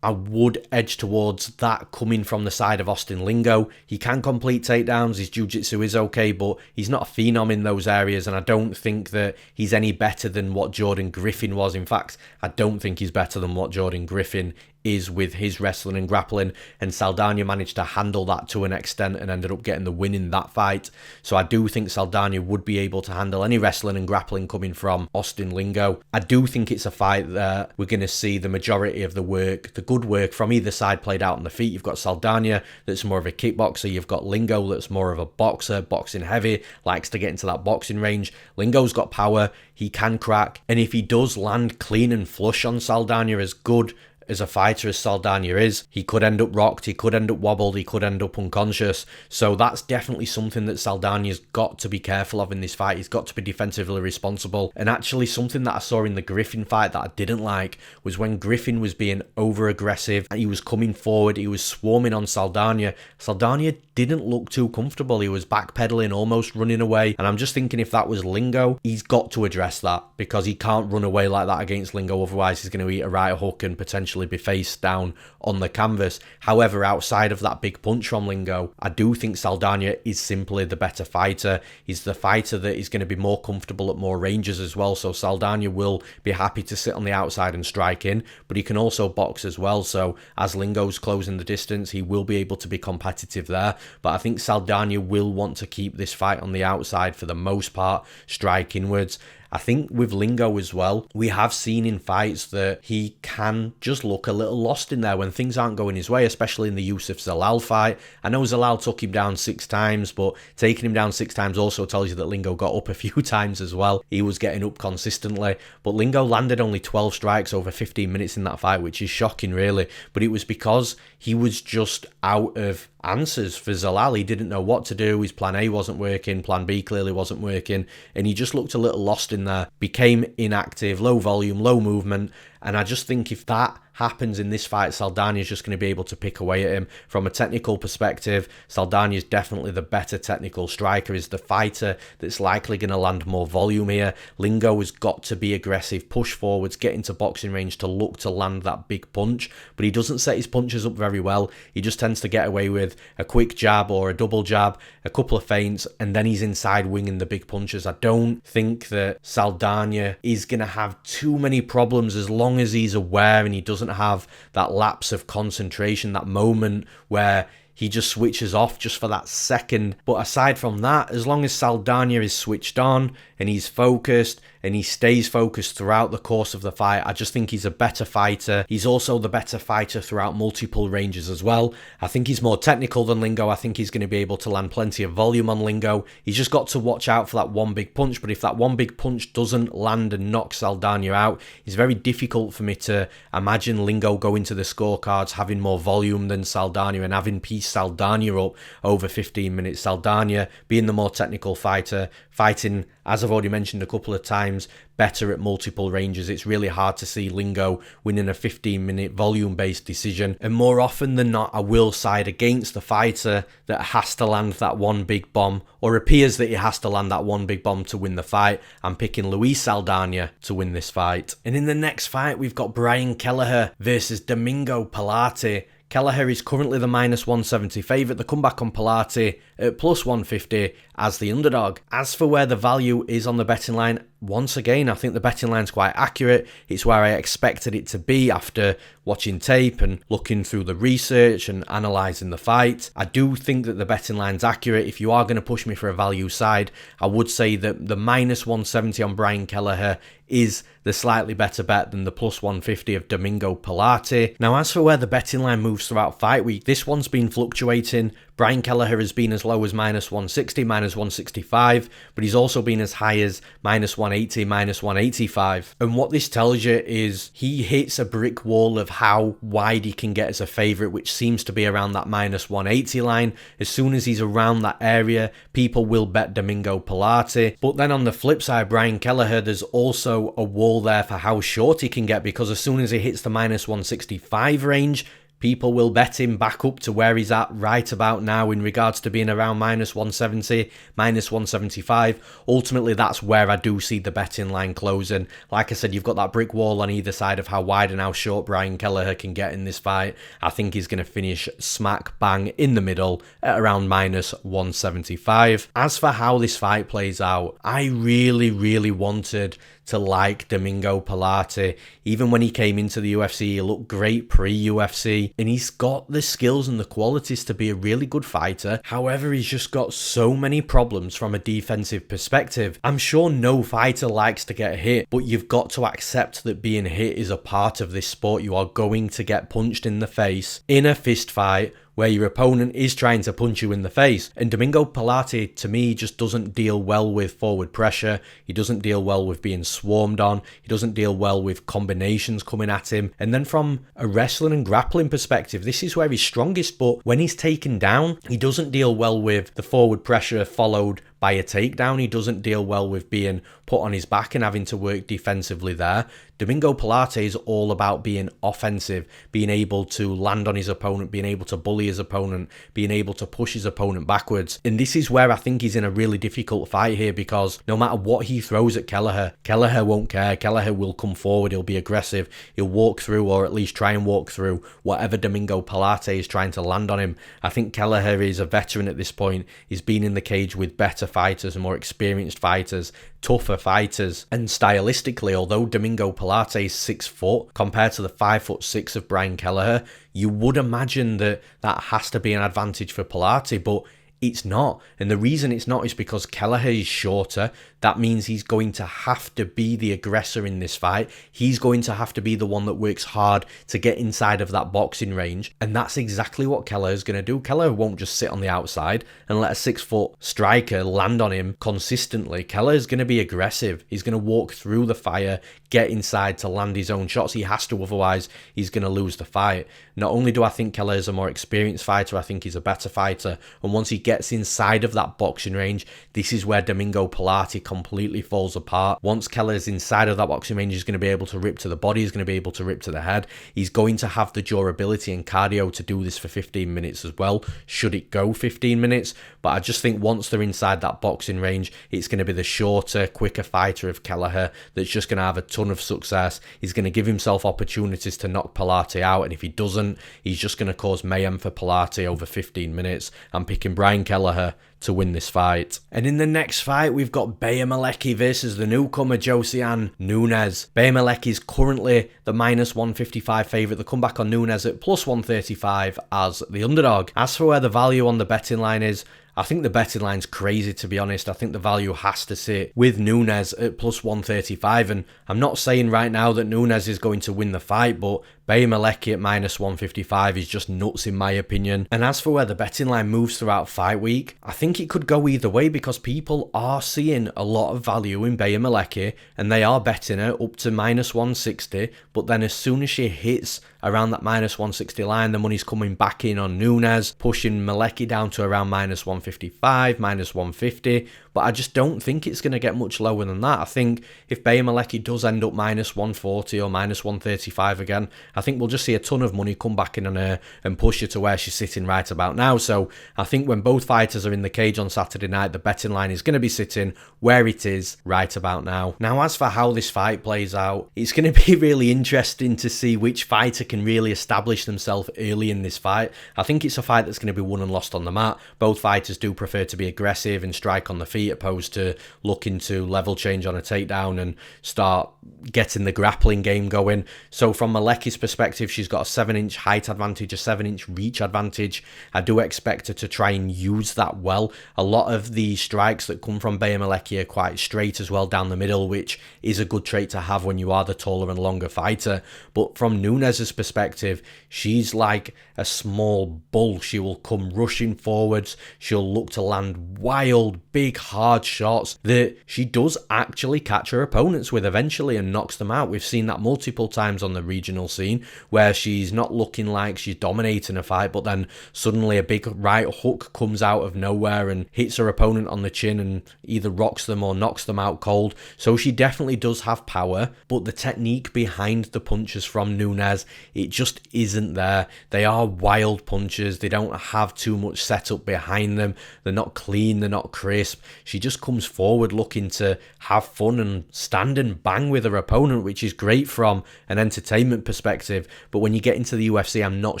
I would edge towards that coming from the side of Austin Lingo. He can complete takedowns, his jiu-jitsu is okay, but he's not a phenom in those areas, and I don't think that he's any better than what Jordan Griffin was. In fact, I don't think he's better than what Jordan Griffin is with his wrestling and grappling, and Saldana managed to handle that to an extent and ended up getting the win in that fight. So I do think Saldana would be able to handle any wrestling and grappling coming from Austin Lingo. I do think it's a fight that we're going to see the majority of the work, the good work from either side played out on the feet. You've got Saldana that's more of a kickboxer, you've got Lingo that's more of a boxer, boxing heavy, likes to get into that boxing range. Lingo's got power, he can crack, and if he does land clean and flush on Saldana, as good as a fighter as Saldana is, he could end up rocked, he could end up wobbled, he could end up unconscious. So that's definitely something that Saldana's got to be careful of in this fight. He's got to be defensively responsible. And actually something that I saw in the Griffin fight that I didn't like was when Griffin was being over aggressive, he was coming forward, he was swarming on Saldana. Saldana didn't look too comfortable, he was backpedaling, almost running away, and I'm just thinking if that was Lingo, he's got to address that, because he can't run away like that against Lingo, otherwise he's going to eat a right hook and potentially be face down on the canvas. However, outside of that big punch from Lingo, I do think Saldana is simply the better fighter. He's the fighter that is going to be more comfortable at more ranges as well, so Saldana will be happy to sit on the outside and strike in, but he can also box as well, so as Lingo's closing the distance, he will be able to be competitive there. But I think Saldana will want to keep this fight on the outside for the most part, strike inwards. I think with Lingo as well, we have seen in fights that he can just look a little lost in there when things aren't going his way, especially in the Yusuf Zalal fight. I know Zalal took him down 6 times, but taking him down 6 times also tells you that Lingo got up a few times as well. He was getting up consistently, but Lingo landed only 12 strikes over 15 minutes in that fight, which is shocking really, but it was because he was just out of answers for Zalal. He didn't know what to do, his plan A wasn't working, plan B clearly wasn't working, and he just looked a little lost in there, became inactive, low volume, low movement, and I just think if that happens in this fight, Saldana is just going to be able to pick away at him. From a technical perspective, Saldana is definitely the better technical striker, is the fighter that's likely going to land more volume here. Lingo has got to be aggressive, push forwards, get into boxing range to look to land that big punch, but he doesn't set his punches up very well. He just tends to get away with a quick jab or a double jab, a couple of feints, and then he's inside winging the big punches. I don't think that Saldana is going to have too many problems as long as he's aware and he doesn't have that lapse of concentration, that moment where he just switches off just for that second. But aside from that, as long as Saldana is switched on and he's focused and he stays focused throughout the course of the fight, I just think he's a better fighter. He's also the better fighter throughout multiple ranges as well. I think he's more technical than Lingo. I think he's going to be able to land plenty of volume on Lingo. He's just got to watch out for that one big punch, but if that one big punch doesn't land and knock Saldana out, it's very difficult for me to imagine Lingo going to the scorecards having more volume than Saldana and having pieced Saldana up over 15 minutes. Saldana being the more technical fighter, fighting, as I've already mentioned a couple of times, better at multiple ranges. It's really hard to see Lingo winning a 15-minute volume-based decision. And more often than not, I will side against the fighter that has to land that one big bomb, or appears that he has to land that one big bomb to win the fight. I'm picking Luis Saldana to win this fight. And in the next fight, we've got Brian Kelleher versus Domingo Pilarte. Kelleher is currently the -170 favourite. The comeback on Pilarte at +150 as the underdog. As for where the value is on the betting line, once again, I think the betting line's quite accurate. It's where I expected it to be after watching tape and looking through the research and analysing the fight. I do think that the betting line's accurate. If you are going to push me for a value side, I would say that the -170 on Brian Kelleher is the slightly better bet than the +150 of Domingo Pilarte. Now, as for where the betting line moves throughout fight week, this one's been fluctuating. Brian Kelleher has been as low as -160, -165, but he's also been as high as -180, -185. And what this tells you is he hits a brick wall of how wide he can get as a favourite, which seems to be around that -180 line. As soon as he's around that area, people will bet Domingo Pilarte. But then on the flip side, Brian Kelleher, there's also a wall there for how short he can get, because as soon as he hits the -165 range, people will bet him back up to where he's at right about now in regards to being around -170, -175. Ultimately, that's where I do see the betting line closing. Like I said, you've got that brick wall on either side of how wide and how short Brian Kelleher can get in this fight. I think he's going to finish smack bang in the middle at around -175. As for how this fight plays out, I really wanted to like Domingo Pilarte. Even when he came into the UFC, he looked great pre-UFC, and he's got the skills and the qualities to be a really good fighter. However, he's just got so many problems from a defensive perspective. I'm sure no fighter likes to get hit, but you've got to accept that being hit is a part of this sport. You are going to get punched in the face in a fist fight where your opponent is trying to punch you in the face. And Domingo Pilarte, to me, just doesn't deal well with forward pressure. He doesn't deal well with being swarmed on. He doesn't deal well with combinations coming at him. And then from a wrestling and grappling perspective, this is where he's strongest, but when he's taken down, he doesn't deal well with the forward pressure followed by a takedown. He doesn't deal well with being put on his back and having to work defensively there. Domingo Pilarte is all about being offensive, being able to land on his opponent, being able to bully his opponent, being able to push his opponent backwards. And this is where I think he's in a really difficult fight here, because no matter what he throws at Kelleher, Kelleher won't care. Kelleher will come forward, he'll be aggressive, he'll walk through, or at least try and walk through whatever Domingo Pilarte is trying to land on him. I think Kelleher is a veteran at this point. He's been in the cage with better fighters and more experienced fighters, tougher fighters, and stylistically, although Domingo Pilarte is 6 foot compared to the 5'6" of Brian Kelleher, you would imagine that that has to be an advantage for Pilarte, but it's not. And the reason it's not is because Kelleher is shorter. That means he's going to have to be the aggressor in this fight. He's going to have to be the one that works hard to get inside of that boxing range. And that's exactly what Kelleher's going to do. Kelleher won't just sit on the outside and let a 6 foot striker land on him consistently. Kelleher's going to be aggressive. He's going to walk through the fire, get inside to land his own shots. He has to, otherwise he's going to lose the fight. Not only do I think Kelleher's a more experienced fighter, I think he's a better fighter. And once he gets inside of that boxing range, this is where Domingo Pilarte completely falls apart. Once Kelleher's inside of that boxing range, he's going to be able to rip to the body, he's going to be able to rip to the head. He's going to have the durability and cardio to do this for 15 minutes as well, should it go 15 minutes. But I just think once they're inside that boxing range, it's going to be the shorter, quicker fighter of Kelleher that's just going to have a ton of success. He's going to give himself opportunities to knock Pilarte out, and if he doesn't, he's just going to cause mayhem for Pilarte over 15 minutes. I'm picking Brian Kelleher to win this fight. And in the next fight, we've got Malecki versus the newcomer Josiane Nunes. Malecki is currently the -155 favourite. The comeback on Nunes at +135 as the underdog. As for where the value on the betting line is, I think the betting line's crazy, to be honest. I think the value has to sit with Nunes at +135. And I'm not saying right now that Nunes is going to win the fight, but Malecki at -155 is just nuts in my opinion. And as for where the betting line moves throughout fight week, I think it could go either way, because people are seeing a lot of value in Malecki and they are betting her up to -160. But then as soon as she hits around that -160 line, the money's coming back in on Nunes, pushing Malecki down to around -155, -150. But I just don't think it's going to get much lower than that. I think if Malecki does end up -140 or -135 again, I think we'll just see a ton of money come back in on her and push her to where she's sitting right about now. So I think when both fighters are in the cage on Saturday night, the betting line is going to be sitting where it is right about now. Now, as for how this fight plays out, it's going to be really interesting to see which fighter can really establish themselves early in this fight. I think it's a fight that's going to be won and lost on the mat. Both fighters do prefer to be aggressive and strike on the feet, opposed to looking to level change on a takedown and start getting the grappling game going. So from Malecki's perspective, she's got a 7-inch height advantage, a 7-inch reach advantage. I do expect her to try and use that well. A lot of the strikes that come from Malecki are quite straight as well down the middle, which is a good trait to have when you are the taller and longer fighter. But from Nunes' perspective, she's like a small bull. She will come rushing forwards. She'll will look to land wild, big, hard shots that she does actually catch her opponents with eventually and knocks them out. We've seen that multiple times on the regional scene where she's not looking like she's dominating a fight, but then suddenly a big right hook comes out of nowhere and hits her opponent on the chin and either rocks them or knocks them out cold. So she definitely does have power, but the technique behind the punches from Nunes, it just isn't there. They are wild punches. They don't have too much setup behind them. They're not clean. They're not crisp. She just comes forward looking to have fun and stand and bang with her opponent, which is great from an entertainment perspective. But when you get into the UFC, I'm not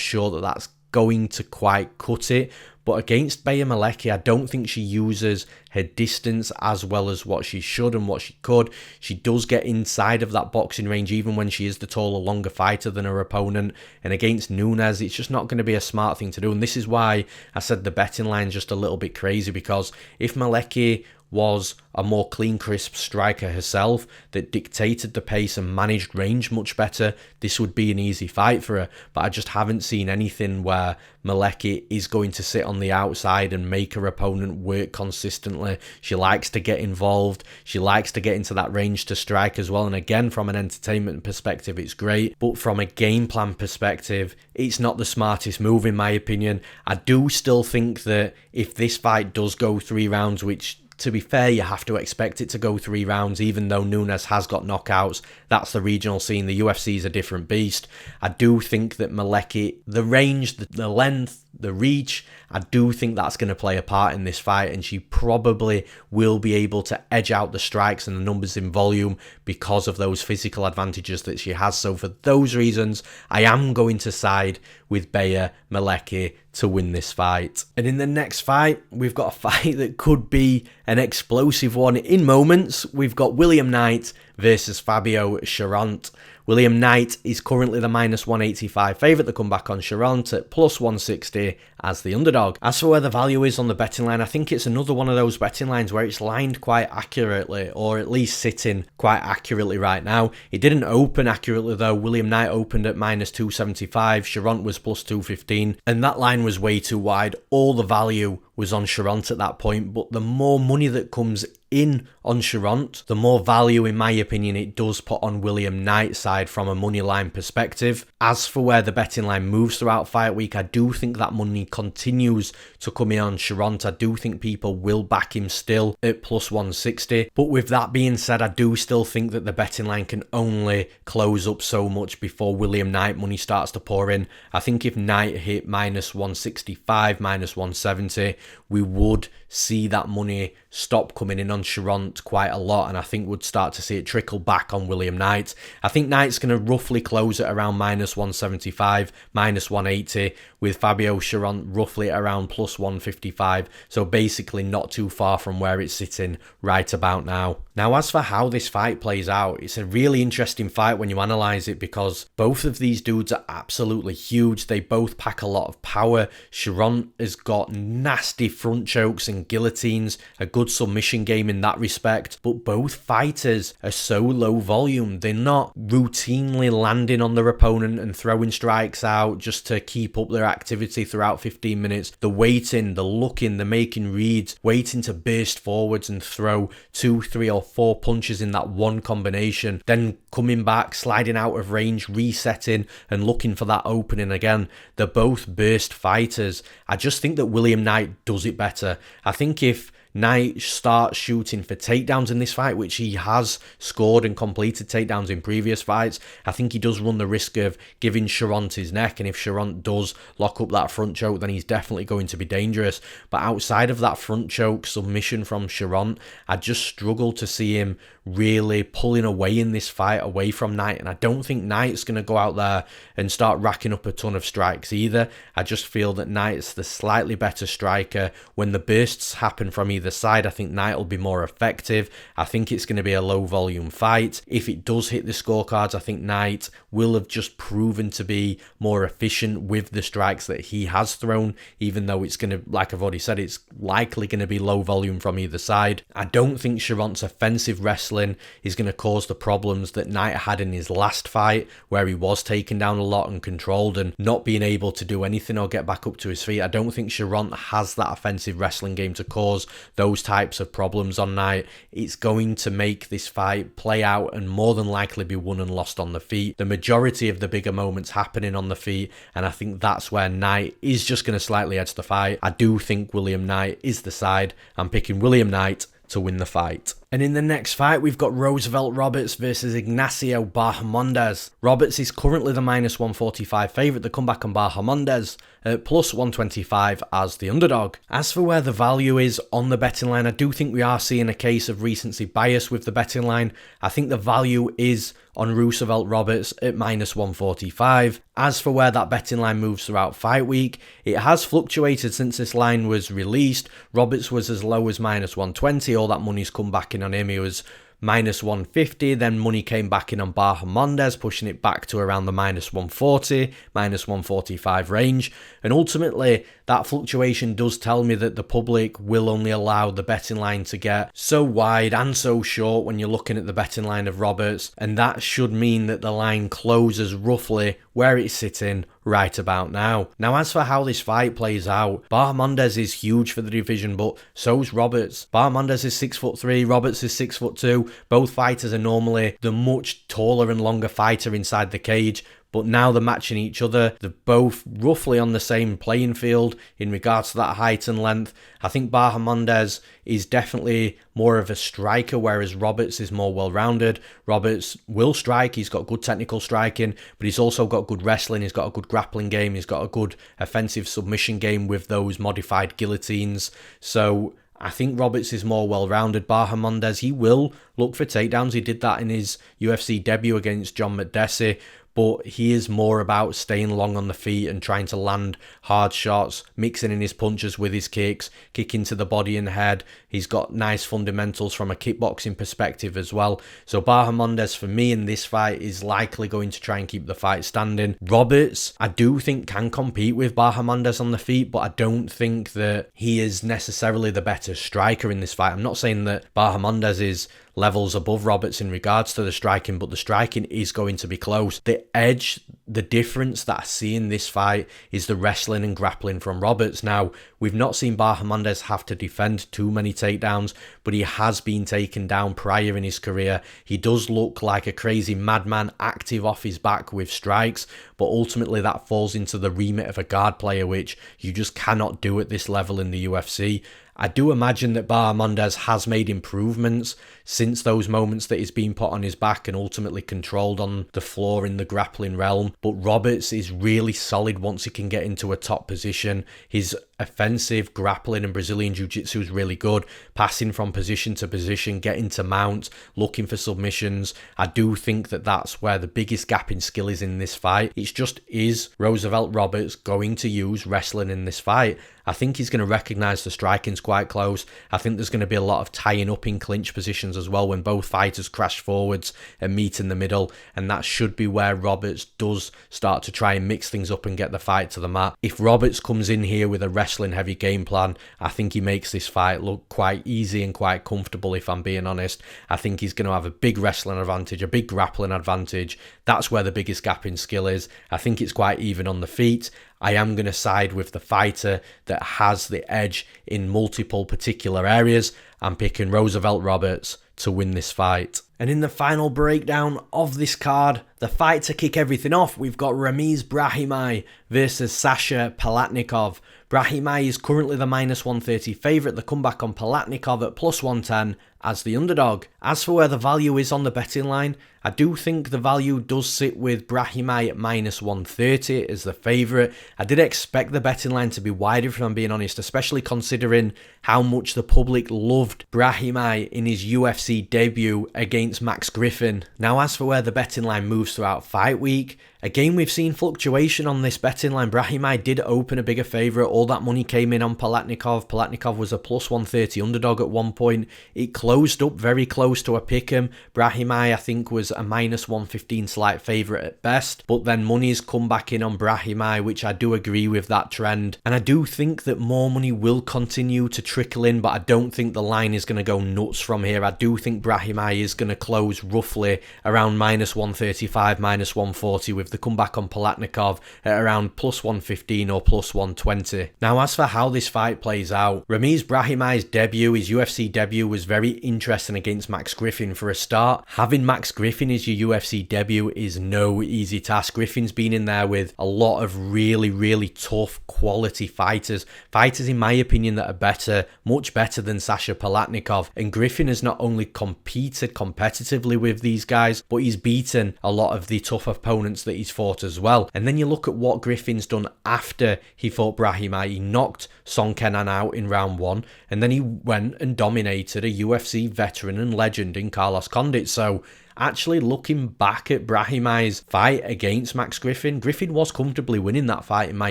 sure that that's going to quite cut it. But against Malecki, I don't think she uses her distance as well as what she should and what she could. She does get inside of that boxing range even when she is the taller, longer fighter than her opponent. And against Nunes, it's just not going to be a smart thing to do. And this is why I said the betting line's just a little bit crazy, because if Malecki was a more clean, crisp striker herself that dictated the pace and managed range much better, this would be an easy fight for her. But I just haven't seen anything where Malecki is going to sit on the outside and make her opponent work consistently. She likes to get involved. She likes to get into that range to strike as well. And again, from an entertainment perspective, it's great. But from a game plan perspective, it's not the smartest move in my opinion. I do still think that if this fight does go 3 rounds, which to be fair, you have to expect it to go 3 rounds, even though Nunes has got knockouts. That's the regional scene. The UFC is a different beast. I do think that Malecki, the range, the length, the reach, I do think that's going to play a part in this fight, and she probably will be able to edge out the strikes and the numbers in volume because of those physical advantages that she has. So for those reasons, I am going to side with Malecki to win this fight. And in the next fight, we've got a fight that could be an explosive one in moments. We've got William Knight versus Fabio Cherant. William Knight is currently the -185 favourite to come back on Cherant at +160 as the underdog. As for where the value is on the betting line, I think it's another one of those betting lines where it's lined quite accurately, or at least sitting quite accurately right now. It didn't open accurately though. William Knight opened at -275, Cherant was +215, and that line was way too wide. All the value was on Cherant at that point, but the more money that comes in on Cherant, the more value, in my opinion, it does put on William Knight's side from a money line perspective. As for where the betting line moves throughout fight week, I do think that money continues to come in on Cherant. I do think people will back him still at +160. But with that being said, I do still think that the betting line can only close up so much before William Knight money starts to pour in. I think if Knight hit -165, -170, we would see that money stop coming in on Cherant quite a lot, and I think we'd start to see it trickle back on William Knight. I think Knight's going to roughly close at around -175, -180, with Fabio Cherant roughly around +155, so basically not too far from where it's sitting right about now. Now, as for how this fight plays out, it's a really interesting fight when you analyse it, because both of these dudes are absolutely huge. They both pack a lot of power. Cherant has got nasty front chokes and guillotines, a good submission game in that respect, but both fighters are so low volume. They're not routinely landing on their opponent and throwing strikes out just to keep up their activity throughout 15 minutes. They're waiting, they're looking, they're making reads, waiting to burst forwards and throw 2, 3 or 4 punches in that one combination, then coming back, sliding out of range, resetting and looking for that opening again. They're both burst fighters. I just think that William Knight does it better. I think if Knight starts shooting for takedowns in this fight, which he has scored and completed takedowns in previous fights, I think he does run the risk of giving Cherant his neck, and if Cherant does lock up that front choke, then he's definitely going to be dangerous. But outside of that front choke submission from Cherant, I just struggle to see him really pulling away in this fight away from Knight, and I don't think Knight's going to go out there and start racking up a ton of strikes either. I just feel that Knight's the slightly better striker. When the bursts happen from either either side. I think Knight will be more effective. I think it's going to be a low volume fight. If it does hit the scorecards, I think Knight will have just proven to be more efficient with the strikes that he has thrown, even though it's going to, like I've already said, it's likely going to be low volume from either side. I don't think Cherant's offensive wrestling is going to cause the problems that Knight had in his last fight, where he was taken down a lot and controlled and not being able to do anything or get back up to his feet. I don't think Cherant has that offensive wrestling game to cause those types of problems on Knight. It's going to make this fight play out and more than likely be won and lost on the feet. The majority of the bigger moments happening on the feet, and I think that's where Knight is just going to slightly edge the fight. I do think William Knight is the side. I'm picking William Knight to win the fight. And in the next fight, we've got Roosevelt Roberts versus Ignacio Bahamondes. Roberts is currently the -145 favourite. The comeback on Bahamondes at +125 as the underdog. As for where the value is on the betting line, I do think we are seeing a case of recency bias with the betting line. I think the value is on Roosevelt Roberts at -145. As for where that betting line moves throughout fight week, it has fluctuated since this line was released. Roberts was as low as -120. All that money's come back in on him. He was -150, then money came back in on Bahamondes, pushing it back to around the -140, -145 range. And ultimately, that fluctuation does tell me that the public will only allow the betting line to get so wide and so short when you're looking at the betting line of Roberts. And that should mean that the line closes roughly where it's sitting right about now. Now, as for how this fight plays out, Bahamondes is huge for the division, but so's Roberts. Bahamondes is 6'3", Roberts is 6'2". Both fighters are normally the much taller and longer fighter inside the cage, but now they're matching each other. They're both roughly on the same playing field in regards to that height and length. I think Bahamondes is definitely more of a striker, whereas Roberts is more well-rounded. Roberts will strike, he's got good technical striking, but he's also got good wrestling, he's got a good grappling game, he's got a good offensive submission game with those modified guillotines. So I think Roberts is more well-rounded. Bahamondes, he will look for takedowns. He did that in his UFC debut against John McDessie, but he is more about staying long on the feet and trying to land hard shots, mixing in his punches with his kicks, kicking to the body and head. He's got nice fundamentals from a kickboxing perspective as well. So Bahamondes, for me in this fight, is likely going to try and keep the fight standing. Roberts, I do think, can compete with Bahamondes on the feet, but I don't think that he is necessarily the better striker in this fight. I'm not saying that Bahamondes is levels above Roberts in regards to the striking, but the striking is going to be close. The edge, the difference that I see in this fight is the wrestling and grappling from Roberts. Now, we've not seen Bahamondes have to defend too many takedowns, but he has been taken down prior in his career. He does look like a crazy madman, active off his back with strikes, but ultimately that falls into the remit of a guard player, which you just cannot do at this level in the UFC. I do imagine that Bahamondes has made improvements since those moments that he's been put on his back and ultimately controlled on the floor in the grappling realm. But Roberts is really solid once he can get into a top position. His offensive grappling and Brazilian Jiu-Jitsu is really good. Passing from position to position, getting to mount, looking for submissions. I do think that that's where the biggest gap in skill is in this fight. It's just, is Roosevelt Roberts going to use wrestling in this fight? I think he's going to recognise the striking's quite close. I think there's going to be a lot of tying up in clinch positions as well when both fighters crash forwards and meet in the middle, and that should be where Roberts does start to try and mix things up and get the fight to the mat. If Roberts comes in here with a wrestling heavy game plan, I think he makes this fight look quite easy and quite comfortable, if I'm being honest. I think he's going to have a big wrestling advantage, a big grappling advantage. That's where the biggest gap in skill is. I think it's quite even on the feet. I am going to side with the fighter that has the edge in multiple particular areas. I'm picking Roosevelt Roberts to win this fight. And in the final breakdown of this card, the fight to kick everything off, we've got Ramiz Brahimaj versus Sasha Palatnikov. Brahimaj is currently the -130 favourite. The comeback on Palatnikov at +110 as the underdog. As for where the value is on the betting line, I do think the value does sit with Brahimaj at minus 130 as the favourite. I did expect the betting line to be wider, if I'm being honest, especially considering how much the public loved Brahimaj in his UFC debut against Max Griffin. Now, as for where the betting line moves throughout fight week, again, we've seen fluctuation on this betting line. Brahimaj did open a bigger favourite. All that money came in on Palatnikov. Palatnikov was a plus 130 underdog at one point. It closed up very close to a pick'em. Brahimaj, I think, was a minus 115 slight favourite at best. But then money's come back in on Brahimaj, which I do agree with that trend. And I do think that more money will continue to trickle in, but I don't think the line is going to go nuts from here. I do think Brahimaj is going to close roughly around minus 135, minus 140 with the comeback on Palatnikov at around plus 115 or plus 120. Now, as for how this fight plays out, Ramiz Brahimaj's debut, his UFC debut, was very interesting against Max Griffin for a start. Having Max Griffin as your UFC debut is no easy task. Griffin's been in there with a lot of really tough quality fighters in my opinion that are better, much better than Sasha Palatnikov, and Griffin has not only competed competitively with these guys, but he's beaten a lot of the tough opponents that he's fought as well. And then you look at what Griffin's done after he fought Brahimaj. He knocked Song Kenan out in round 1, and then he went and dominated a UFC veteran and legend in Carlos Condit. So actually, looking back at Brahimaj's fight against Max Griffin, Griffin was comfortably winning that fight in my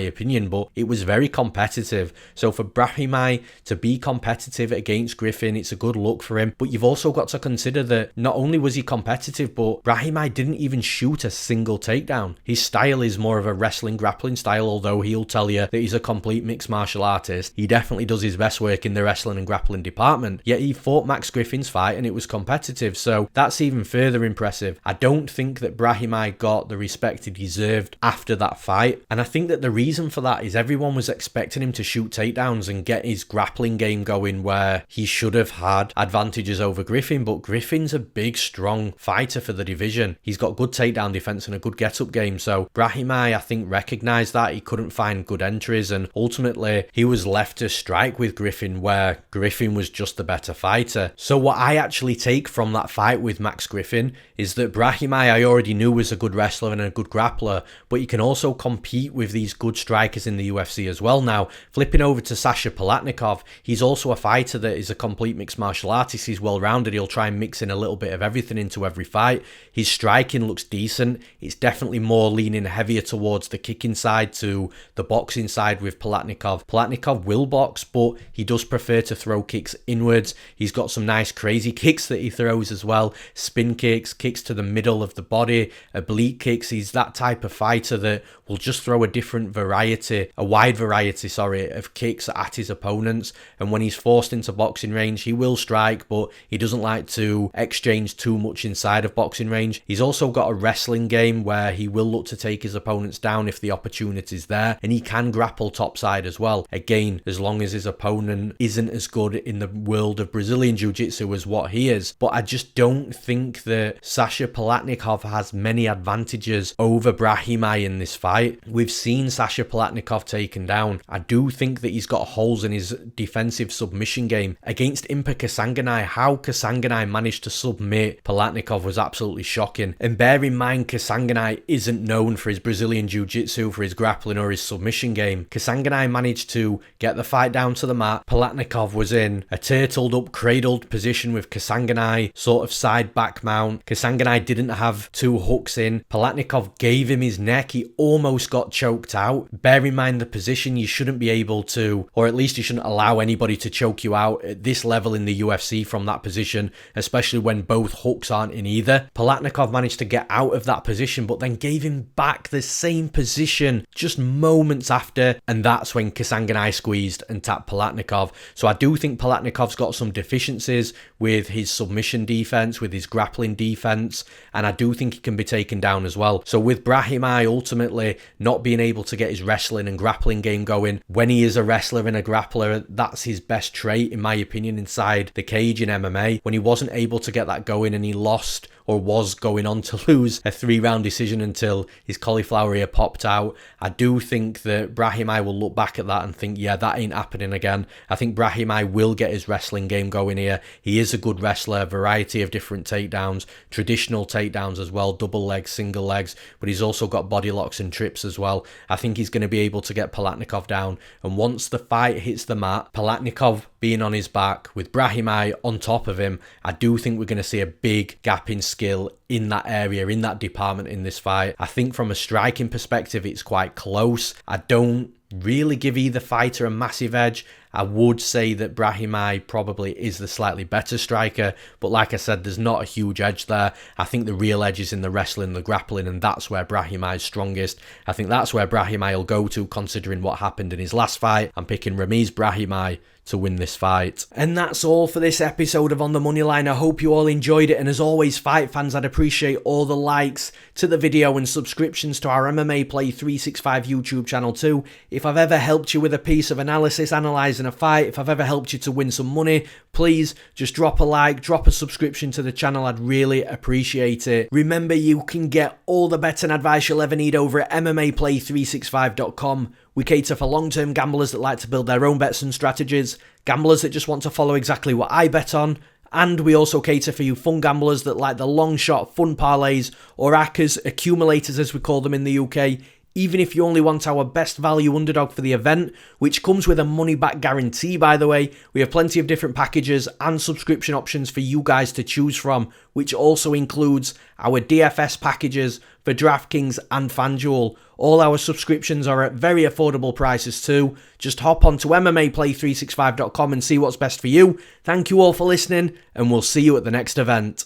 opinion, but it was very competitive. So for Brahimaj to be competitive against Griffin, it's a good look for him. But you've also got to consider that not only was he competitive, but Brahimaj didn't even shoot a single takedown. His style is more of a wrestling grappling style, although he'll tell you that he's a complete mixed martial artist. He definitely does his best work in the wrestling and grappling department. Yet he fought Max Griffin's fight and it was competitive, so that's even further impressive. I don't think that Brahimaj got the respect he deserved after that fight, and I think that the reason for that is everyone was expecting him to shoot takedowns and get his grappling game going where he should have had advantages over Griffin, but Griffin's a big strong fighter for the division. He's got good takedown defense and a good get-up game, so Brahimaj I think recognized that. He couldn't find good entries and ultimately he was left to strike with Griffin where Griffin was just the better fighter. So what I actually take from that fight with Max Griffin is that Brahimaj I already knew was a good wrestler and a good grappler, but he can also compete with these good strikers in the UFC as well. Now, flipping over to Sasha Palatnikov, he's also a fighter that is a complete mixed martial artist. He's well-rounded. He'll try and mix in a little bit of everything into every fight. His striking looks decent. It's definitely more leaning heavier towards the kicking side to the boxing side with Palatnikov. Palatnikov will box, but he does prefer to throw kicks inwards. He's got some nice crazy kicks that he throws as well. Spin kicks, kicks to the middle of the body, oblique kicks. He's that type of fighter that will just throw a wide variety of kicks at his opponents. And when he's forced into boxing range, he will strike, but he doesn't like to exchange too much inside of boxing range. He's also got a wrestling game where he will look to take his opponents down if the opportunity's there, and he can grapple topside as well. Again, as long as his opponent isn't as good in the world of Brazilian Jiu-Jitsu as what he is. But I just don't think that Sasha Palatnikov has many advantages over Brahimaj in this fight. We've seen Sasha Palatnikov taken down. I do think that he's got holes in his defensive submission game. Against Impa Kasanganay, how Kasanganay managed to submit Palatnikov was absolutely shocking. And bear in mind, Kasanganay isn't known for his Brazilian Jiu-Jitsu, for his grappling or his submission game. Kasanganay managed to get the fight down to the mat. Palatnikov was in a turtled up, cradled position with Kasanganay, sort of side back mount. Kasanganay didn't have two hooks in. Palatnikov gave him his neck. He almost got choked out. Bear in mind the position, you shouldn't be able to, or at least you shouldn't allow anybody to choke you out at this level in the UFC from that position, especially when both hooks aren't in either. Palatnikov managed to get out of that position, but then gave him back the same position just moments after, and that's when Kasanganay squeezed and tapped Palatnikov. So I do think Palatnikov's got some deficiencies with his submission defense, with his grappling defense, and I do think he can be taken down as well. So with Brahimaj ultimately not being able to get his wrestling and grappling game going, when he is a wrestler and a grappler, that's his best trait, in my opinion, inside the cage in MMA. When he wasn't able to get that going and he lost, or was going on to lose, a 3-round decision until his cauliflower ear popped out, I do think that Brahimaj will look back at that and think, yeah, that ain't happening again. I think Brahimaj will get his wrestling game going here. He is a good wrestler, variety of different takedowns, traditional takedowns as well, double legs, single legs, but he's also got body locks and trips as well. I think he's going to be able to get Palatnikov down, and once the fight hits the mat, Palatnikov being on his back with Brahimaj on top of him, I do think we're going to see a big gap in skill in that area, in that department in this fight. I think from a striking perspective, it's quite close. I don't really give either fighter a massive edge. I would say that Brahimaj probably is the slightly better striker, but like I said, there's not a huge edge there. I think the real edge is in the wrestling, the grappling, and that's where Brahimaj is strongest. I think that's where Brahimaj will go to, considering what happened in his last fight. I'm picking Ramiz Brahimaj to win this fight. And that's all for this episode of On the Moneyline. I hope you all enjoyed it, and as always, fight fans, I'd appreciate all the likes to the video and subscriptions to our MMA Play 365 YouTube channel too. If I've ever helped you with a piece of analysis, analysing a fight, if I've ever helped you to win some money, please just drop a like, drop a subscription to the channel. I'd really appreciate it. Remember, you can get all the betting advice you'll ever need over at MMAplay365.com. We cater for long-term gamblers that like to build their own bets and strategies, gamblers that just want to follow exactly what I bet on, and we also cater for you fun gamblers that like the long shot fun parlays, or ACCAs, accumulators as we call them in the UK, even if you only want our best value underdog for the event, which comes with a money back guarantee, by the way. We have plenty of different packages and subscription options for you guys to choose from, which also includes our DFS packages for DraftKings and FanDuel. All our subscriptions are at very affordable prices too. Just hop on to MMAplay365.com and see what's best for you. Thank you all for listening, and we'll see you at the next event.